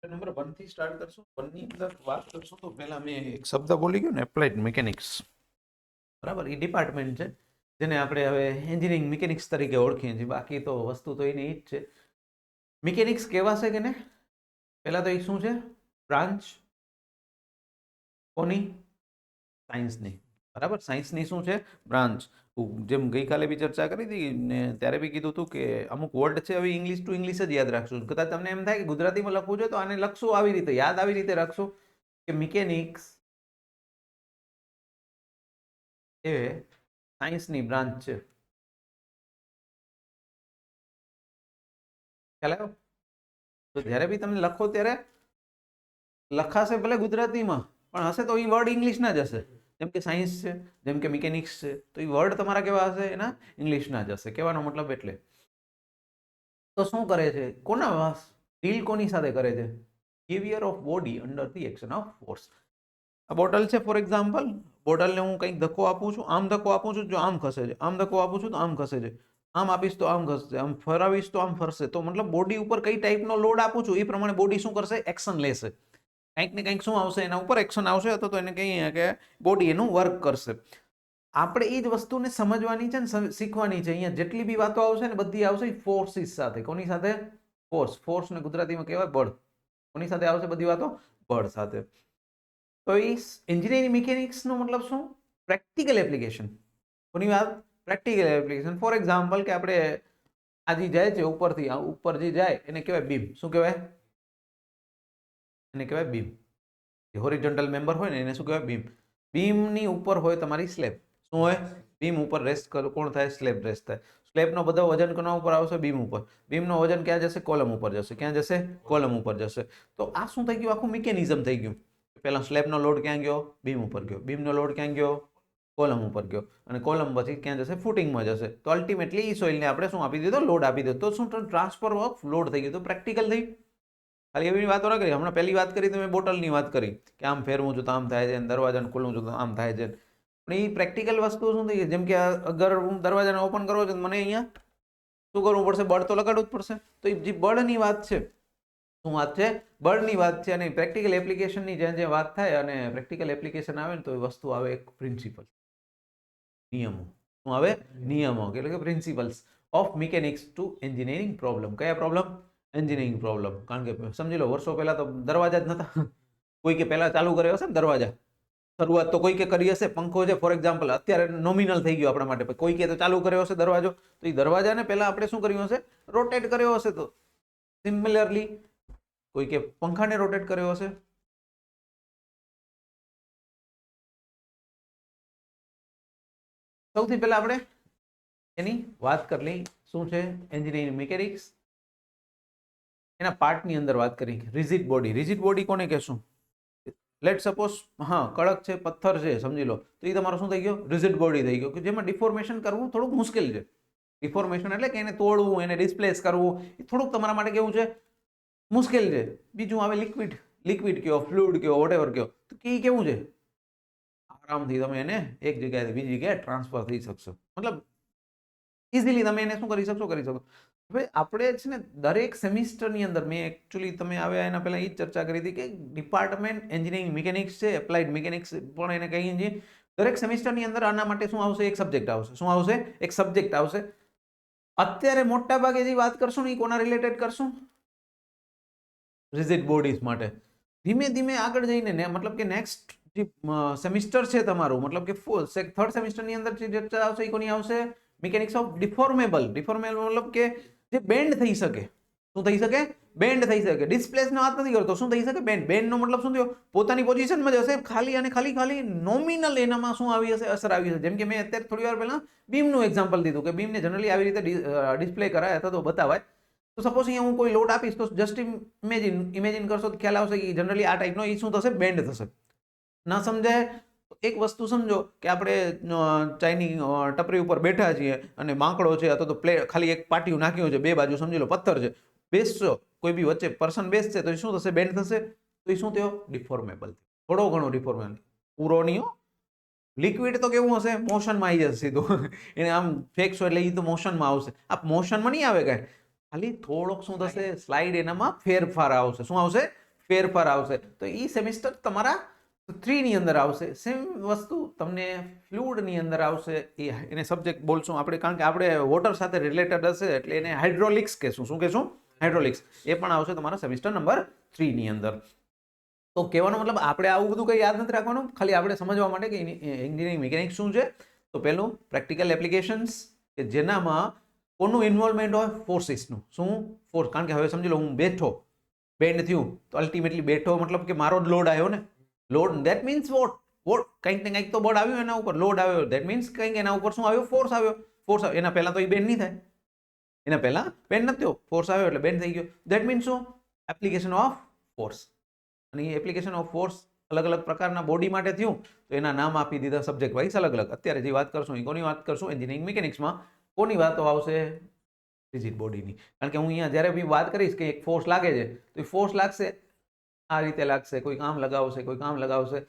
Number 1 થી start કરશું. 1 ની અંદર વાત કરશું તો પહેલા મેં એક શબ્દ બોલી ગયો ને, એપ્લાઇડ મિકેનિક્સ. બરાબર, એ ડિપાર્ટમેન્ટ છે જેને આપણે હવે એન્જિનિયરિંગ મિકેનિક્સ તરીકે ઓળખીએ છીએ. બાકી તો વસ્તુ તો એની જ છે. મિકેનિક્સ કહેવાશે કે ને, પહેલા તો એ શું છે? બ્રાન્ચ કોની? સાયન્સની. બરાબર, સાયન્સની શું છે? બ્રાન્ચ. જેમ ગઈકાલે બી ચર્ચા કરી હતી ને, ત્યારે બી કીધું હતું કે અમુક વર્ડ છે હવે ઇંગ્લિશ ટુ ઇંગ્લિશ જ યાદ રાખશું. કદાચ તમને એમ થાય કે ગુજરાતીમાં લખવું છે તો આને લખશું આવી રીતે, યાદ આવી રીતે રાખશું કે મિકેનિક્સ એ સાયન્સની બ્રાન્ચ છે. ખ્યાલ આવ્યો? તો જ્યારે બી તમે લખો ત્યારે લખાશે ભલે ગુજરાતીમાં, પણ હશે તો એ વર્ડ ઇંગ્લિશના જ હશે. જેમ કે સાયન્સ છે, જેમ કે મિકેનિક્સ છે, તો એ વર્ડ તમારા કેવા હશે? એના ઇંગ્લિશના જ હશે. કહેવાનો મતલબ એટલે તો શું કરે છે? કોના ડીલ કોની સાથે કરે છે? Behaviour of body under the action of force. આ બોટલ છે ફોર એક્ઝામ્પલ. બોટલને હું કંઈક ધક્કો આપું છું, આમ ધક્કો આપું છું જો આમ ખસે છે, આમ ધક્કો આપું છું તો આમ ખસે છે, આમ આપીશ તો આમ ખસશે, આમ ફરાવીશ તો આમ ફરશે. તો મતલબ બોડી ઉપર કઈ ટાઈપનો લોડ આપું છું એ પ્રમાણે બોડી શું કરશે? એક્શન લેશે. કંઈક ને કંઈક શું આવશે? એના ઉપર એક્શન આવશે, અથવા તો એને કહીએ કે બોડી એનું વર્ક કરશે. આપણે એ જ વસ્તુને સમજવાની છે ને શીખવાની છે. અહીંયા જેટલી બી વાતો આવશે ને બધી આવશે ફોર્સિસ સાથે. કોની સાથે? ફોર્સ. ફોર્સને ગુજરાતીમાં કહેવાય બળ. કોની સાથે આવશે બધી વાતો? બળ સાથે. તો એ એન્જિનિયરિંગ મિકેનિક્સનો મતલબ શું? Practical application. કોની વાત? Practical application. ફોર એક્ઝામ્પલ કે આપણે આ જે જાય છે ઉપરથી, ઉપર જે જાય એને કહેવાય બીમ. શું કહેવાય? એને કહેવાય બીમ. હોરિઝોન્ટલ મેમ્બર હોય ને એને શું કહેવાય? બીમ. બીમની ઉપર હોય તમારી સ્લેબ. શું હોય? બીમ ઉપર રેસ્ટ કોણ થાય? સ્લેબ રેસ્ટ થાય. સ્લેબનો બધો વજન કોના ઉપર આવશે? બીમ ઉપર. બીમનો વજન ક્યાં જશે? કોલમ ઉપર જશે. ક્યાં જશે? કોલમ ઉપર જશે. તો આ શું થઈ ગયું? આખું મિકેનિઝમ થઈ ગયું. પહેલા સ્લેબનો લોડ ક્યાં ગયો? બીમ ઉપર ગયો. બીમનો લોડ ક્યાં ગયો? કોલમ ઉપર ગયો. અને કોલમ પછી ક્યાં જશે? ફૂટિંગમાં જશે. તો અલ્ટિમેટલી ઈ સોઇલને આપણે શું આપી દીધો? લોડ આપી દીધો. તો શું ટ્રાન્સફર ઓફ લોડ થઈ ગયું. તો પ્રેક્ટિકલ થઈ. ખાલી એવી વાતો ના કરી. હમણાં પહેલી વાત કરી તમે બોટલની વાત કરી કે આમ ફેરવું છું તો આમ થાય છે, દરવાજાને ખોલવું છું તો આમ થાય છે. પણ એ પ્રેક્ટિકલ વસ્તુ શું થઈ? જેમ કે અગર હું દરવાજાને ઓપન કરવો છે મને અહીંયા શું કરવું પડશે? બળ તો લગાડવું જ પડશે. તો એ જે બળની વાત છે, શું વાત છે? બળની વાત છે. અને પ્રેક્ટિકલ એપ્લિકેશનની જ્યાં જ્યાં વાત થાય અને પ્રેક્ટિકલ એપ્લિકેશન આવે ને તો એ વસ્તુ આવે એક પ્રિન્સિપલ, નિયમો. શું આવે? નિયમો. એટલે કે principles of mechanics to engineering problem. કયા પ્રોબ્લેમ? Engineering problem. કારણ કે સમજી લો વર્ષો પહેલા તો દરવાજા જ નતા. કોઈ કે પહેલા ચાલુ કર્યો હશે ને દરવાજા, શરૂઆત તો કોઈ કે કરી હશે. પંખો છે ફોર એક્ઝામ્પલ, અત્યારે નોમિનલ થઈ ગયો આપણા માટે. કોઈ કે તો ચાલુ કર્યો હશે દરવાજો. તો એ દરવાજાને પહેલા આપણે શું કર્યું હશે? રોટેટ કર્યો હશે. તો સિમિલરલી કોઈ કે પંખાને રોટેટ કર્યો હશે. સૌથી પહેલા આપણે એની વાત કરી લઈ. શું છે એન્જિનિયરિંગ મિકેનિક્સ? એના પાર્ટની અંદર વાત કરી. Rigid body. રિજિડ બોડી કોને કહેશું? લેટ સપોઝ હા કડક છે, પથ્થર છે સમજી લો, તો એ તમારો શું થઈ ગયો? રિજિડ બોડી થઈ ગયો, કે જેમાં ડિફોર્મેશન કરવું થોડુંક મુશ્કેલ છે. ડિફોર્મેશન એટલે કે એને તોડવું, એને ડિસ્પ્લેસ કરવું એ થોડુંક તમારા માટે કેવું છે? મુશ્કેલ છે. બીજું આવે લિક્વિડ. લિક્વિડ કયો, ફ્લુઇડ કયો, વોટેવર કયો, તો એ કેવું છે? આરામથી તમે એને એક જગ્યાએથી બીજી જગ્યાએ ટ્રાન્સફર થઈ શકશો. મતલબ ઇઝીલી તમે એને શું કરી શકશો? કરી શકો. હવે આપણે છે ને દરેક સેમિસ્ટરની અંદર મેં એકચ્યુઅલી તમે આવ્યા એના પહેલા એ જ ચર્ચા કરી હતી કે ડિપાર્ટમેન્ટ એન્જિનિયરિંગ મિકેનિક્સ છે, એપ્લાઇડ મિકેનિક્સ પણ એને કહીએ છીએ. દરેક સેમિસ્ટરની અંદર આના માટે શું આવશે? એક સબ્જેક્ટ આવશે. શું આવશે? એક સબ્જેક્ટ આવશે. અત્યારે મોટા ભાગે જે વાત કરશું ને એ કોના રિલેટેડ કરશું? રિજિડ બોડીઝ માટે. ધીમે ધીમે આગળ જઈને ને મતલબ કે નેક્સ્ટ જે સેમિસ્ટર છે તમારું, મતલબ કે થર્ડ સેમિસ્ટરની અંદર જે ચર્ચા આવશે એ કોની આવશે? Mechanics of deformable. ડિફોર્મેબલ મતલબ કે જે બેન્ડ થઈ શકે. શું થઈ શકે? બેન્ડ થઈ શકે. ડિસ્પ્લેસનો વાત નથી કરતો. શું થઈ શકે? બેન્ડ. બેન્ડનો મતલબ શું થયો? પોતાની પોઝિશનમાં જ હશે, ખાલી અને ખાલી નોમિનલ એનામાં શું આવી હશે? અસર આવી હશે. જેમ કે મેં અત્યારે થોડી વાર પહેલા બીમનું એક્ઝામ્પલ દીધું કે બીમને જનરલી આવી રીતે ડિસ્પ્લે કરાય અથવા તો બતાવાય. તો સપોઝ અહીંયા હું કોઈ લોડ આપીશ તો જસ્ટ ઇમેજિન કરશો તો ખ્યાલ આવશે કે જનરલી આ ટાઈપનો એ શું થશે? બેન્ડ થશે. ના સમજાય? એક વસ્તુ સમજો કે આપણે ચાઈની ટપરી ઉપર બેઠા છીએ અને બાંકડો છે અથવા તો ખાલી એક પાટિયું નાખ્યું છે, બે બાજુ સમજી લો પથ્થર છે, બેસશો કોઈ બી વચ્ચે પર્સન બેસશે તો શું થશે? બેન્ડ થશે. તો એ શું થયો? ડિફોર્મેબલ. થોડો ઘણો ડિફોર્મેબલ, પૂરો નહીં હો. લિક્વિડ તો કેવું હશે, મોશનમાં આવી જશે સીધું એને આમ ફેંકશો એટલે એ તો મોશનમાં આવશે. આ મોશનમાં નહીં આવે કાંઈ, ખાલી થોડોક શું થશે, સ્લાઇડ એનામાં ફેરફાર આવશે. શું આવશે? ફેરફાર આવશે. તો એ સેમિસ્ટર તમારા 3 ની અંદર આવશે. સેમ વસ્તુ તમને ફ્લુઇડની અંદર આવશે. એને સબ્જેક્ટ બોલશું આપણે, કારણ કે આપણે વોટર સાથે રિલેટેડ હશે એટલે એને હાઇડ્રોલિક્સ કહેશું. શું કહેશું? હાઇડ્રોલિક્સ. એ પણ આવશે તમારા સેમિસ્ટર નંબર 3 ની અંદર. તો કહેવાનો મતલબ આપણે આવું બધું કંઈ યાદ નથી રાખવાનું, ખાલી આપણે સમજવા માટે કે એન્જિનિયરિંગ મિકેનિક્સ શું છે. તો પહેલું પ્રેક્ટિકલ એપ્લિકેશન્સ, કે જેનામાં કોનું ઇન્વોલ્વમેન્ટ હોય? ફોર્સિસનું. શું? ફોર્સ. કારણ કે હવે સમજી લો, હું બેઠો, બેન્ડ થયું, તો અલ્ટિમેટલી બેઠો મતલબ કે મારો જ લોડ આવ્યો ને. Load that means what what કંઈક ને કંઈક તો બળ આવ્યું એના ઉપર, લોડ આવ્યો, દેટ મીન્સ કંઈક એના ઉપર શું આવ્યો? ફોર્સ આવ્યો. ફોર્સ આવ્યો. એના પહેલાં તો એ બેન્ડ નહીં થાય, એના પહેલાં બેન્ડ નથી થયો, ફોર્સ આવ્યો એટલે બેન્ડ થઈ ગયો. દેટ મીન્સ શું? Application of force. અને એ એપ્લિકેશન ઓફ ફોર્સ અલગ અલગ પ્રકારના બોડી માટે થયું, તો એના નામ આપી દીધા સબ્જેક્ટ વાઇઝ અલગ અલગ. અત્યારે જે વાત કરશું એ કોની વાત કરશું? એન્જિનિયરિંગ મિકેનિક્સમાં કોની વાતો આવશે? રિજિડ બોડીની. કારણ કે હું અહીંયા જ્યારે બી વાત કરીશ કે એક ફોર્સ લાગે છે, તો એ ફોર્સ લાગશે આ રીતે લાગશે, કોઈ કામ લગાવશે, કોઈ કામ લગાવશે,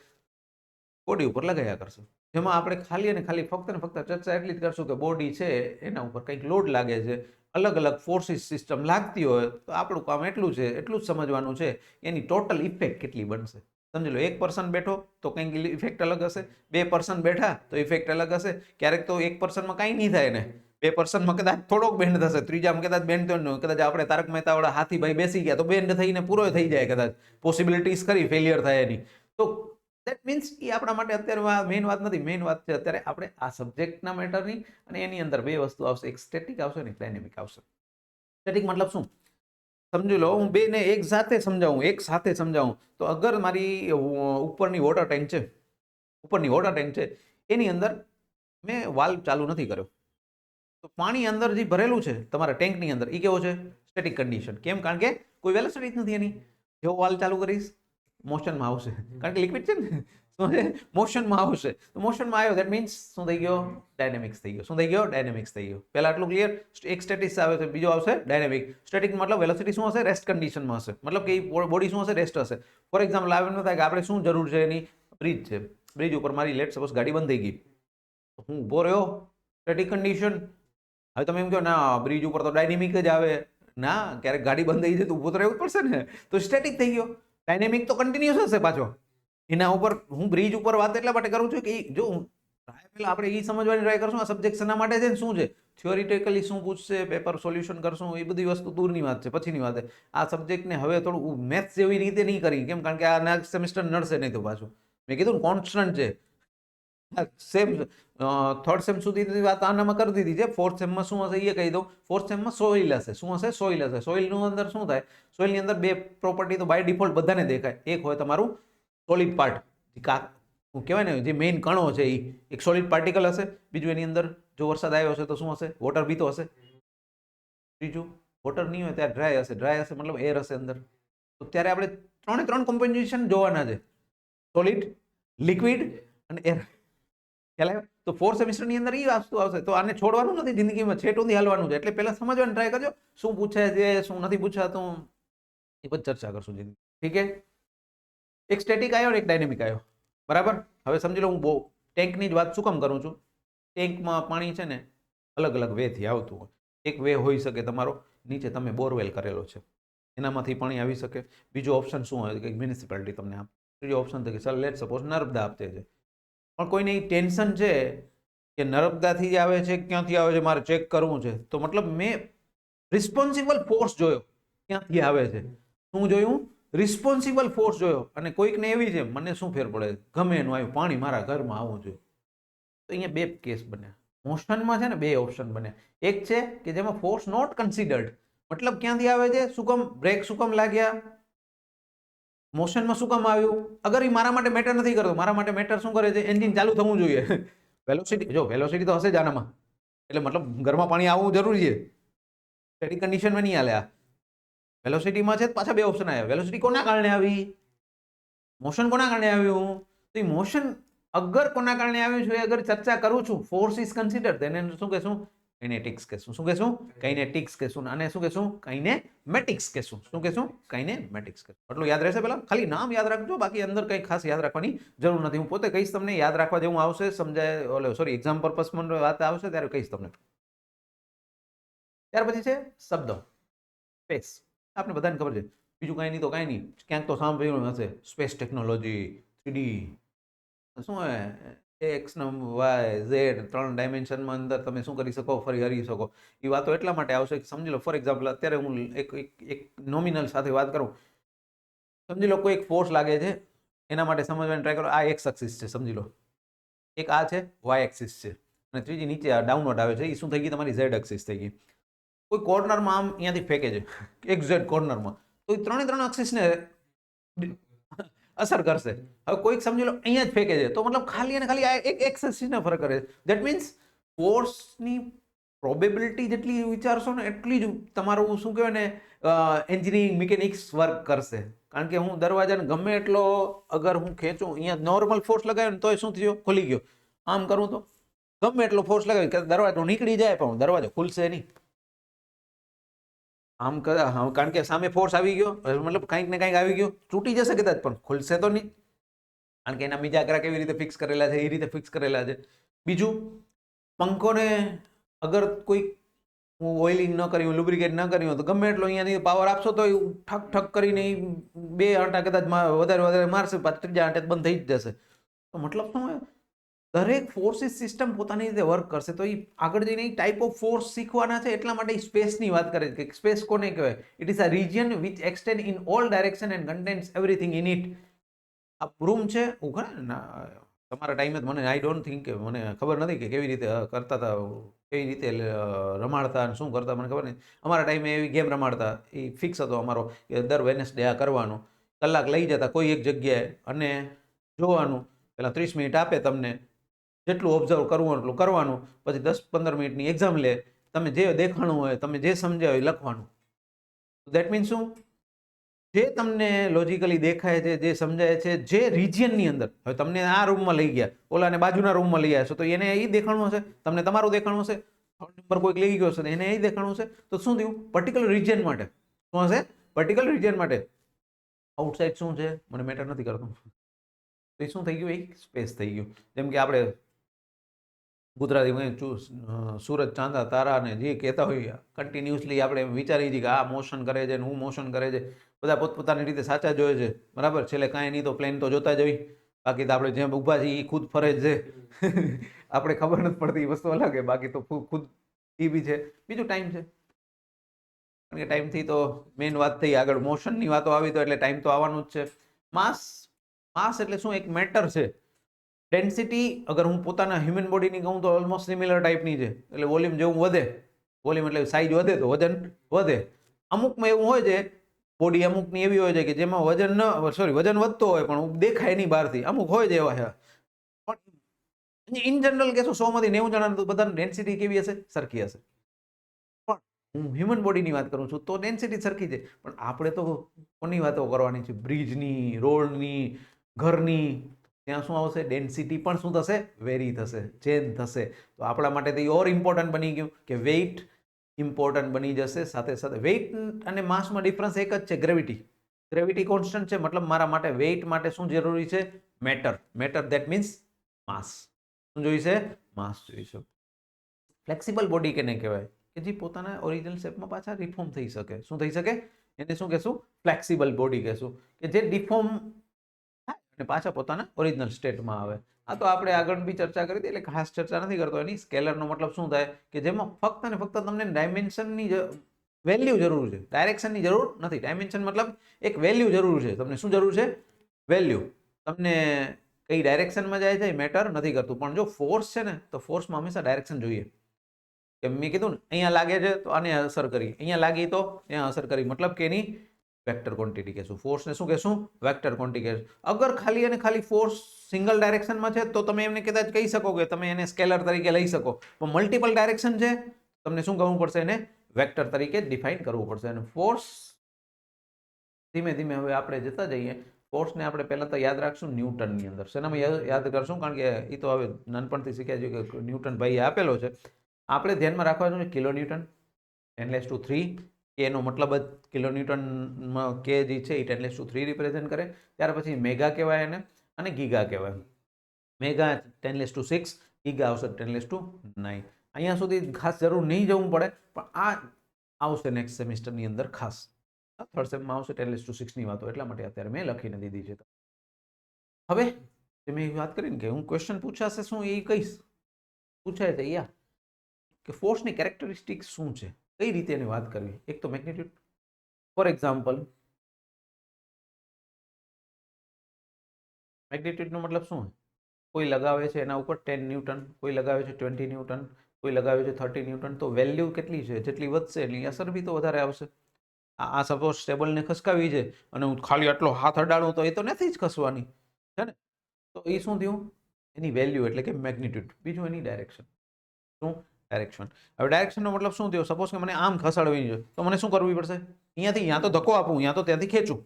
બોડી ઉપર લગાવ્યા કરશે. જેમાં આપણે ખાલી અને ખાલી ફક્ત ને ફક્ત ચર્ચા એટલી જ કરશું કે બોડી છે એના ઉપર કંઈક લોડ લાગે છે, અલગ અલગ ફોર્સિસ સિસ્ટમ લાગતી હોય, તો આપણું કામ એટલું છે, એટલું જ સમજવાનું છે એની ટોટલ ઇફેક્ટ કેટલી બનશે. સમજી લો, એક પર્સન બેઠો તો કંઈક ઇફેક્ટ અલગ હશે, 2 પર્સન બેઠા તો ઇફેક્ટ અલગ હશે. ક્યારેક તો એક પર્સનમાં કાંઈ નહીં થાય ને, 2 પર્સનમાં કદાચ થોડોક બેન્ડ થશે, ત્રીજામાં કદાચ બેન્ડ થયો ન, કદાચ આપણે તારક મહેતા વાળા હાથીભાઈ બેસી ગયા તો બેન્ડ થઈને પૂરો થઈ જાય, કદાચ પોસિબિલિટીઝ ખરી ફેલિયર થાય એની. તો દેટ મીન્સ એ આપણા માટે અત્યારે મેઇન વાત નથી. મેઇન વાત છે અત્યારે આપણે આ સબ્જેક્ટના મેટરની, અને એની અંદર 2 વસ્તુ આવશે, એક સ્ટેટિક આવશે અને એક ડાયનેમિક આવશે. સ્ટેટિક મતલબ શું? સમજી લો, હું 2 ને એક સાથે સમજાવું તો અગર મારી ઉપરની વોટર ટેન્ક છે, એની અંદર મેં વાલ્વ ચાલુ નથી કર્યો, તો પાણી અંદર જે ભરેલું છે તમારા ટેન્કની અંદર એ કેવો છે? Static condition. કેમ? કારણ કે કોઈ વેલોસિટી જ નથી એની. જેવો વાલ્વ ચાલુ કરીશ મોશનમાં આવશે, કારણ કે લિક્વિડ છે ને, શું છે? મોશનમાં આવશે. તો મોશનમાં આવ્યો, દેટ મીન્સ શું થઈ ગયો? ડાયનેમિક્સ થઈ ગયો. શું થઈ ગયો? ડાયનેમિક્સ થઈ ગયો. પહેલા આટલું ક્લિયર. એક સ્ટેટિક આવે છે, બીજો આવશે ડાયનેમિક. સ્ટેટિક મતલબ વેલોસિટી શું હશે? રેસ્ટ કન્ડિશનમાં હશે, મતલબ કે બોડી શું હશે? રેસ્ટ હશે. ફોર એક્ઝામ્પલ આવે થાય કે આપણે શું જરૂર છે એની? બ્રિજ છે, બ્રિજ ઉપર મારી લેટ સપોઝ ગાડી બંધ થઈ ગઈ, હું ઊભો રહ્યો, સ્ટેટિક કન્ડિશન. હવે તમે એમ કહો ના, બ્રિજ ઉપર તો ડાયનેમિક જ આવે. ના, ક્યારેક ગાડી બંધ થઈ જાય તો ઊભો તો રહેવું જ પડશે ને, તો સ્ટેટિક થઈ ગયો. ડાયનેમિક તો કન્ટિન્યુઅસ હશે પાછો. એના ઉપર હું બ્રિજ ઉપર વાત એટલા માટે કરું છું કે જો પહેલા આપણે એ સમજવાની ટ્રાય કરશું આ સબ્જેક્ટ શેના માટે છે ને શું છે, થિયોરિટિકલી શું પૂછશે, પેપર સોલ્યુશન કરશું, એ બધી વસ્તુ દૂરની વાત છે, પછીની વાત છે. આ સબ્જેક્ટને હવે થોડું મેથ્સ જેવી રીતે નહીં કરી, કેમ? કારણ કે આ નેક્સ્ટ સેમિસ્ટર નડશે નહીં તો પાછું. મેં કીધું કોન્સ્ટન્ટ છે. સેમ 3rd સેમ સુધીની વાત આનામાં કરી દીધી છે. 4th સેમમાં શું હશે એ કહી દઉં. 4th સેમમાં સોઇલ હશે. શું હશે? સોઇલ હશે. સોઇલનું અંદર શું થાય? સોઇલની અંદર 2 પ્રોપર્ટી તો બાય ડિફોલ્ટ બધાને દેખાય. એક હોય તમારું સોલિડ પાર્ટ, કહેવાય ને જે મેઇન કણો છે, એ એક સોલિડ પાર્ટિકલ હશે. બીજું એની અંદર જો વરસાદ આવ્યો હશે તો શું હશે? વોટર બી તો હશે. ત્રીજું વોટર નહીં હોય ત્યારે ડ્રાય હશે. ડ્રાય હશે મતલબ એર હશે અંદર. તો ત્યારે આપણે 3 કોમ્બિનેશન જોવાના છે, સોલિડ, લિક્વિડ અને એર. ખ્યાલ આવ્યો? તો 4th સેમિસ્ટરની અંદર એ વસ્તુ આવશે. તો આને છોડવાનું નથી જિંદગીમાં, છેટ સુધી હાલવાનું છે. એટલે પહેલા સમજવાની ટ્રાય કરજો શું પૂછાય છે, શું નથી પૂછાતું, એ બધી ચર્ચા કરશું જિંદગી. ઠીક છે? એક સ્ટેટિક આવ્યો ને એક ડાયનેમિક આવ્યો, બરાબર? હવે સમજી લો, હું ટેન્કની જ વાત શું કામ કરું છું. ટેન્કમાં પાણી છે ને અલગ અલગ વેથી આવતું હોય. એક વે હોઈ શકે તમારો નીચે તમે બોરવેલ કરેલો છે, એનામાંથી પાણી આવી શકે. બીજો ઓપ્શન શું હોય કે મ્યુનિસિપાલિટી તમને આપે. ત્રીજો ઓપ્શન કે ચાલ લેટ સપોઝ નર્મદા આપતે છે, પણ કોઈને એ ટેન્શન છે કે નર્મદાથી જ આવે છે, ક્યાંથી આવે છે, મારે ચેક કરવું છે. તો મતલબ મેં રિસ્પોન્સિબલ ફોર્સ જોયો ક્યાંથી આવે છે. શું જોયું? રિસ્પોન્સિબલ ફોર્સ જોયો. અને કોઈકને એવી છે મને શું ફેર પડે, ગમે એનું આવ્યું પાણી મારા ઘરમાં આવવું જોઈએ. તો અહીંયા 2 કેસ બન્યા. મોશનમાં છે ને 2 ઓપ્શન બન્યા. એક છે કે જેમાં ફોર્સ નોટ કન્સિડર્ડ, મતલબ ક્યાંથી આવે છે, શું કામ બ્રેક શું કામ લાગ્યા, મોશનમાં શું કામ આવ્યું. અગર એ મારા માટે મેટર નથી કરતો, મારા માટે મેટર શું કરે છે? એન્જિન ચાલુ થવું જોઈએ. વેલોસિટી, જો વેલોસિટી તો હશે જ આનામાં, એટલે મતલબ ઘરમાં પાણી આવવું જરૂરી છે. સ્ટેટિક કન્ડિશનમાં નહીં હાલે. આ વેલોસિટીમાં છે પાછા 2 ઓપ્શન આવ્યા. વેલોસિટી કોના કારણે આવી, મોશન કોના કારણે આવ્યું. તો એ મોશન અગર કોના કારણે આવ્યું છે અગર ચર્ચા કરું છું, ફોર્સ ઇઝ કન્સિડર, તેને શું કહેશું? કાઇનેટિક્સ કહેશું. શું કહેશું? કાઇનેટિક્સ કહેશું. અને શું કહેશું? કાઇનેમેટિક્સ કહેશું. શું કહેશું? કાઇનેમેટિક્સ કહેશું. એટલું યાદ રહેશે. પેલા ખાલી નામ યાદ રાખજો, બાકી અંદર કંઈ ખાસ યાદ રાખવાની જરૂર નથી. હું પોતે કહીશ તમને, યાદ રાખવા જેવું આવશે, સમજાય ઓલે સોરી એક્ઝામ પર્પઝમાં વાત આવશે ત્યારે કહીશ તમને. ત્યાર પછી છે શબ્દ સ્પેસ. આપણે બધાને ખબર છે, બીજું કાંઈ નહીં તો કાંઈ નહીં, ક્યાંક તો સાંભળ્યું હશે સ્પેસ ટેકનોલોજી, 3D શું હે, એક્સ વાય ઝેડ 3 ડાયમેન્શનમાં અંદર તમે શું કરી શકો, ફરી હરી શકો. એ વાતો એટલા માટે આવશે કે સમજી લો, ફોર એક્ઝામ્પલ અત્યારે હું એક નોમિનલ સાથે વાત કરું. સમજી લો કોઈ એક ફોર્સ લાગે છે, એના માટે સમજવાની ટ્રાય કરો. આ એક્સ એક્સિસ છે સમજી લો, એક આ છે વાય એક્સિસ છે, અને ત્રીજી નીચે ડાઉનવર્ડ આવે છે. એ શું થઈ ગઈ? તમારી ઝેડ એક્સિસ થઈ ગઈ. કોઈ કોર્નરમાં આમ અહીંયાથી ફેંકે છે એક્ઝેક્ટ કોર્નરમાં, તો એ ત્રણ એક્સિસને અસર કરશે. હવે કોઈક સમજી લો અહીંયા જ ફેંકે છે, તો મતલબ ખાલી અને ખાલી આ એક એક્સિસને ફરક કરે છે. દેટ મીન્સ ફોર્સની પ્રોબેબિલિટી જેટલી વિચારશો ને એટલી જ તમારું શું કહેવાય ને એન્જિનિયરિંગ મિકેનિક્સ વર્ક કરશે. કારણ કે હું દરવાજાને ગમે એટલો અગર હું ખેંચું, અહીંયા નોર્મલ ફોર્સ લગાવ્યો ને તોય શું થયો? ખુલી ગયો. આમ કરું તો ગમે એટલો ફોર્સ લગાવી દરવાજો નીકળી જાય, પણ દરવાજો ખુલશે નહીં. આમ કારણ કે સામે ફોર્સ આવી ગયો, મતલબ કંઈક ને કંઈક આવી ગયો, તૂટી જશે કદાચ પણ ખુલશે તો નહીં. કારણ કે એના બીજા આકરા કેવી રીતે ફિક્સ કરેલા છે, એ રીતે ફિક્સ કરેલા છે. બીજું, પંખોને અગર કોઈ ઓઇલિંગ ન કર્યું, લુબ્રિકેટ ન કર્યું તો ગમે એટલો અહીંયાથી પાવર આપશો તો ઠક ઠક કરીને 2 આંટા કદાચ વધારે મારશે, પાછું 3જા આંટે બંધ થઈ જ જશે. તો મતલબ શું, દરેક ફોર્સિસ સિસ્ટમ પોતાની રીતે વર્ક કરશે. તો એ આગળ જઈને ટાઈપ ઓફ ફોર્સ શીખવાના છે. એટલા માટે સ્પેસની વાત કરે છે કે સ્પેસ કોને કહેવાય? It is a region which extend in all direction and contains everything in it. આ રૂમ છે, હું ખરે ને તમારા ટાઈમે જ મને આઈ ડોન્ટ થિંક કે મને ખબર નથી કે કેવી રીતે કરતા હતા, કેવી રીતે રમાડતા અને શું કરતા મને ખબર નહીં. અમારા ટાઈમે એવી ગેમ રમાડતા, એ ફિક્સ હતો અમારો કે દર વેનસડે આ કરવાનું. કલાક લઈ જતા કોઈ એક જગ્યાએ અને જોવાનું. પહેલાં 30 મિનિટ આપે તમને, જેટલું ઓબ્ઝર્વ કરવું એટલું કરવાનું. પછી 10-15 મિનિટની એક્ઝામ લે. તમે જે દેખાણું હોય, તમે જે સમજ્યા હોય લખવાનું. દેટ મીન્સ શું? જે તમને લોજિકલી દેખાય છે, જે સમજાય છે, જે રિજિયનની અંદર. હવે તમને આ રૂમમાં લઈ ગયા, ઓલાને બાજુના રૂમમાં લઈ આવ્યા છો, તો એને એ દેખાણું હશે, તમને તમારું દેખાણું હશે. 3 નંબર કોઈક લઈ ગયો હશે એને એ દેખાણું હશે. તો શું થયું? પર્ટિક્યુલર રિજિયન માટે શું હશે? પર્ટિક્યુલર રિજિયન માટે. આઉટસાઇડ શું છે મને મેટર નથી કરતું. તો એ શું થઈ ગયું? એક સ્પેસ થઈ ગયું. જેમ કે આપણે ગુજરાતીમાં સૂરજ, ચાંદા, તારા ને જે કહેતા હોઈએ કન્ટિન્યુઅસલી આપણે વિચારીએ છીએ કે આ મોશન કરે છે ને હું મોશન કરે છે. બધા પોતપોતાની રીતે સાચા જોઈએ છે, બરાબર. છેલ્લે કાંઈ નહીં તો પ્લેન તો જોતા જ હોય. બાકી તો આપણે જેમ ઊભા છીએ એ ખુદ ફરે જ છે. આપણે ખબર નથી પડતી, એ વસ્તુ અલગ છે. બાકી તો ખુદ એ બી છે. બીજું ટાઈમ છે, કારણ કે ટાઈમથી તો મેઇન વાત થઈ. આગળ મોશનની વાતો આવી તો એટલે ટાઈમ તો આવવાનું જ છે. માસ એટલે શું? એક મેટર છે. ડેન્સિટી અગર હું પોતાના હ્યુમન બોડીની કહું તો ઓલમોસ્ટ સિમિલર ટાઈપની છે. એટલે વોલ્યુમ જેવું વધે, વોલ્યુમ એટલે સાઇઝ વધે તો વજન વધે. અમુકમાં એવું હોય છે બોડી, અમુકની એવી હોય છે કે જેમાં વજન વધતો હોય પણ દેખાય નહીં બહારથી. અમુક હોય છે એવા. પણ ઇન જનરલ કહેશું 100માંથી 90 જણા તો બધાની ડેન્સિટી કેવી હશે? સરખી હશે. પણ હું હ્યુમન બોડીની વાત કરું છું તો ડેન્સિટી સરખી છે. પણ આપણે તો કોની વાતો કરવાની છે? બ્રિજની, રોડની, ઘરની. ત્યાં શું આવશે? ડેન્સિટી પણ શું થશે? વેરી થશે, ચેન્જ થશે. તો આપણા માટે તો ઓર ઇમ્પોર્ટન્ટ બની ગયું કે વેઇટ ઇમ્પોર્ટન્ટ બની જશે. સાથે સાથે વેઇટ અને માસમાં ડિફરન્સ એક જ છે, ગ્રેવિટી. ગ્રેવિટી કોન્સ્ટન્ટ છે, મતલબ મારા માટે વેઇટ માટે શું જરૂરી છે? મેટર. મેટર દેટ મીન્સ માસ. શું જોઈશે? માસ જોઈશે. ફ્લેક્સિબલ બોડી કેને કહેવાય? કે જે પોતાના ઓરિજિનલ શેપમાં પાછા રિફોર્મ થઈ શકે. શું થઈ શકે? એને શું કહેશું? ફ્લેક્સિબલ બોડી કહેશું. કે જે ડિફોર્મ અને પાછા પોતાના ઓરિજિનલ સ્ટેટમાં આવે. આ તો આપણે આગળ બી ચર્ચા કરી હતી, એટલે ખાસ ચર્ચા નથી કરતો એની. સ્કેલરનો મતલબ શું થાય? કે જેમાં ફક્ત અને ફક્ત તમને ડાયમેન્શનની વેલ્યુ જરૂર છે, ડાયરેક્શનની જરૂર નથી. ડાયમેન્શન મતલબ એક વેલ્યુ જરૂર છે. તમને શું જરૂર છે? વેલ્યુ. તમને કઈ ડાયરેક્શનમાં જાય છે એ મેટર નથી કરતું. પણ જો ફોર્સ છે ને, તો ફોર્સમાં હંમેશા ડાયરેક્શન જોઈએ. કે મેં કીધું ને, અહીંયા લાગે છે તો આને અસર કરી, અહીંયા લાગી તો ત્યાં અસર કરી. મતલબ કે એની વેક્ટર ક્વોન્ટિટી કહેશું. ફોર્સને શું કહેશું? વેક્ટર ક્વોન્ટિટી કહેશું. અગર ખાલી અને ખાલી ફોર્સ સિંગલ ડાયરેક્શનમાં છે તો તમે એમને કદાચ કહી શકો કે તમે એને સ્કેલર તરીકે લઈ શકો. પણ મલ્ટિપલ ડાયરેક્શન છે, તમને શું કરવું પડશે? એને વેક્ટર તરીકે ડિફાઇન કરવું પડશે. અને ફોર્સ ધીમે ધીમે હવે આપણે જતા જઈએ. ફોર્સને આપણે પહેલાં તો યાદ રાખશું ન્યૂટનની અંદર. શેનામાં યાદ કરશું? કારણ કે એ તો હવે નાનપણથી શીખ્યા છે કે ન્યૂટન ભાઈએ આપેલો છે. આપણે ધ્યાનમાં રાખવાનું છે કિલો ન્યૂટન 10⁻³ કે એનો મતલબ જ કિલો ન્યૂટનમાં કે જે છે એ 10⁻³ રિપ્રેઝેન્ટ કરે. ત્યાર પછી મેગા કહેવાય એને અને ગીગા કહેવાય. મેગા 10⁻⁶, ગીગા આવશે 10⁻⁹. અહીંયા સુધી ખાસ જરૂર નહીં જવું પડે, પણ આ આવશે નેક્સ્ટ સેમિસ્ટરની અંદર ખાસ. થર્ડ સેમમાં આવશે 10⁻⁶ની વાતો, એટલા માટે અત્યારે મેં લખીને દીધી છે. હવે મેં વાત કરીને કે હું ક્વેશ્ચન પૂછાશે શું એ કહીશ. પૂછાય છે યા કે ફોર્સની કેરેક્ટરિસ્ટિક શું છે, કઈ રીતે એની વાત કરવી. એક તો મેગ્નિટ્યુડ. ફોર એક્ઝામ્પલ, મેગ્નિટ્યુડનો મતલબ શું? કોઈ લગાવે છે એના ઉપર 10 ન્યૂટન, કોઈ લગાવે છે 20 ન્યૂટન, કોઈ લગાવે છે 30 ન્યૂટન. તો વેલ્યુ કેટલી છે? જેટલી વધશે એટલી અસર બી તો વધારે આવશે. આ સપોઝ ટેબલને ખસકાવી છે અને હું ખાલી આટલો હાથ અડાડું તો એ તો નથી જ ખસવાની, છે ને? તો એ શું થયું? એની વેલ્યુ એટલે કે મેગ્નિટ્યુડ. બીજું એની ડાયરેક્શન. શું? ડાયરેક્શન. હવે ડાયરેક્શનનો મતલબ શું થયો? સપોઝ કે મને આમ ખસાડવી છે તો મને શું કરવું પડશે? અહીંયાથી ત્યાં તો ધક્કો આપું, ત્યાં તો ત્યાંથી ખેંચું.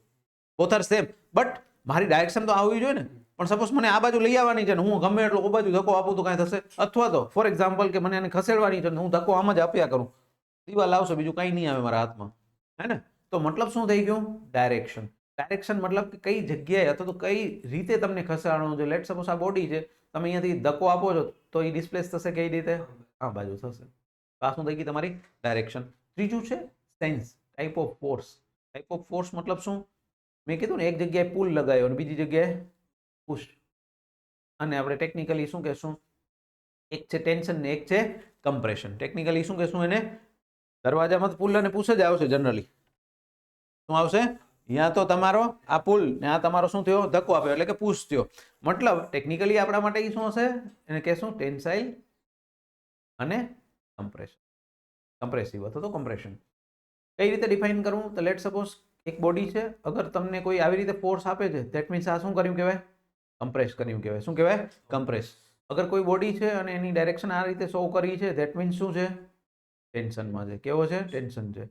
બોથ આર સેમ, બટ મારી ડાયરેક્શન તો આવવી જોઈએ ને. પણ સપોઝ મને આ બાજુ લઈ આવવાની છે ને હું ગમે એટલો ઓ બાજુ ધક્કો આપું તો કાંઈ થશે? અથવા તો ફોર એક્ઝામ્પલ કે મને એને ખસેડવાની છે ને હું ધક્કો આમ જ આપ્યા કરું, દિવાલ આવશે, બીજું કાંઈ નહીં આવે મારા હાથમાં, હે ને? તો મતલબ શું થઈ ગયું? ડાયરેક્શન. ડાયરેક્શન મતલબ કે કઈ જગ્યાએ અથવા તો કઈ રીતે તમને ખસેડવાનું છે. લેટ સપોઝ આ બોડી છે, તમે અહીંયાથી ધક્કો આપો છો તો એ ડિસ્પ્લેસ થશે કઈ રીતે? આ બાજુ થશે. આ શું થઈ ગઈ તમારી? ડાયરેક્શન. ત્રીજું છે sense, type of force. Type of force મતલબ શું? મેં કીધું ને, એક જગ્યાએ પુલ લગાવ્યો અને બીજી જગ્યાએ પુશ. અને આપણે ટેકનિકલી શું કહેશું? એક છે ટેન્શન ને એક છે કમ્પ્રેશન. ટેકનિકલી શું કહેશું એને? દરવાજામાં પુલ અને પુશ જ આવશે જનરલી. શું આવશે? ત્યાં તો તમારો આ પુલ ને આ તમારો શું થયો? ધક્કો આપ્યો એટલે કે પુશ થયો. મતલબ ટેકનિકલી આપણા માટે એ શું હશે? એને કહેશું ટેન્સાઇલ અને કમ્પ્રેશન. કમ્પ્રેસિવ અથવા તો કમ્પ્રેશન. કઈ રીતે ડિફાઇન કરવું? તો લેટ સપોઝ એક બોડી છે, અગર તમને કોઈ આવી રીતે ફોર્સ આપે છે, ધેટ મીન્સ આ શું કર્યું કહેવાય? કમ્પ્રેસ કર્યું કહેવાય. શું કહેવાય? કમ્પ્રેસ. અગર કોઈ બોડી છે અને એની ડાયરેક્શન આ રીતે શો કરી છે, ધેટ મીન્સ શું છે? ટેન્શનમાં છે. કેવો છે? ટેન્શન છે.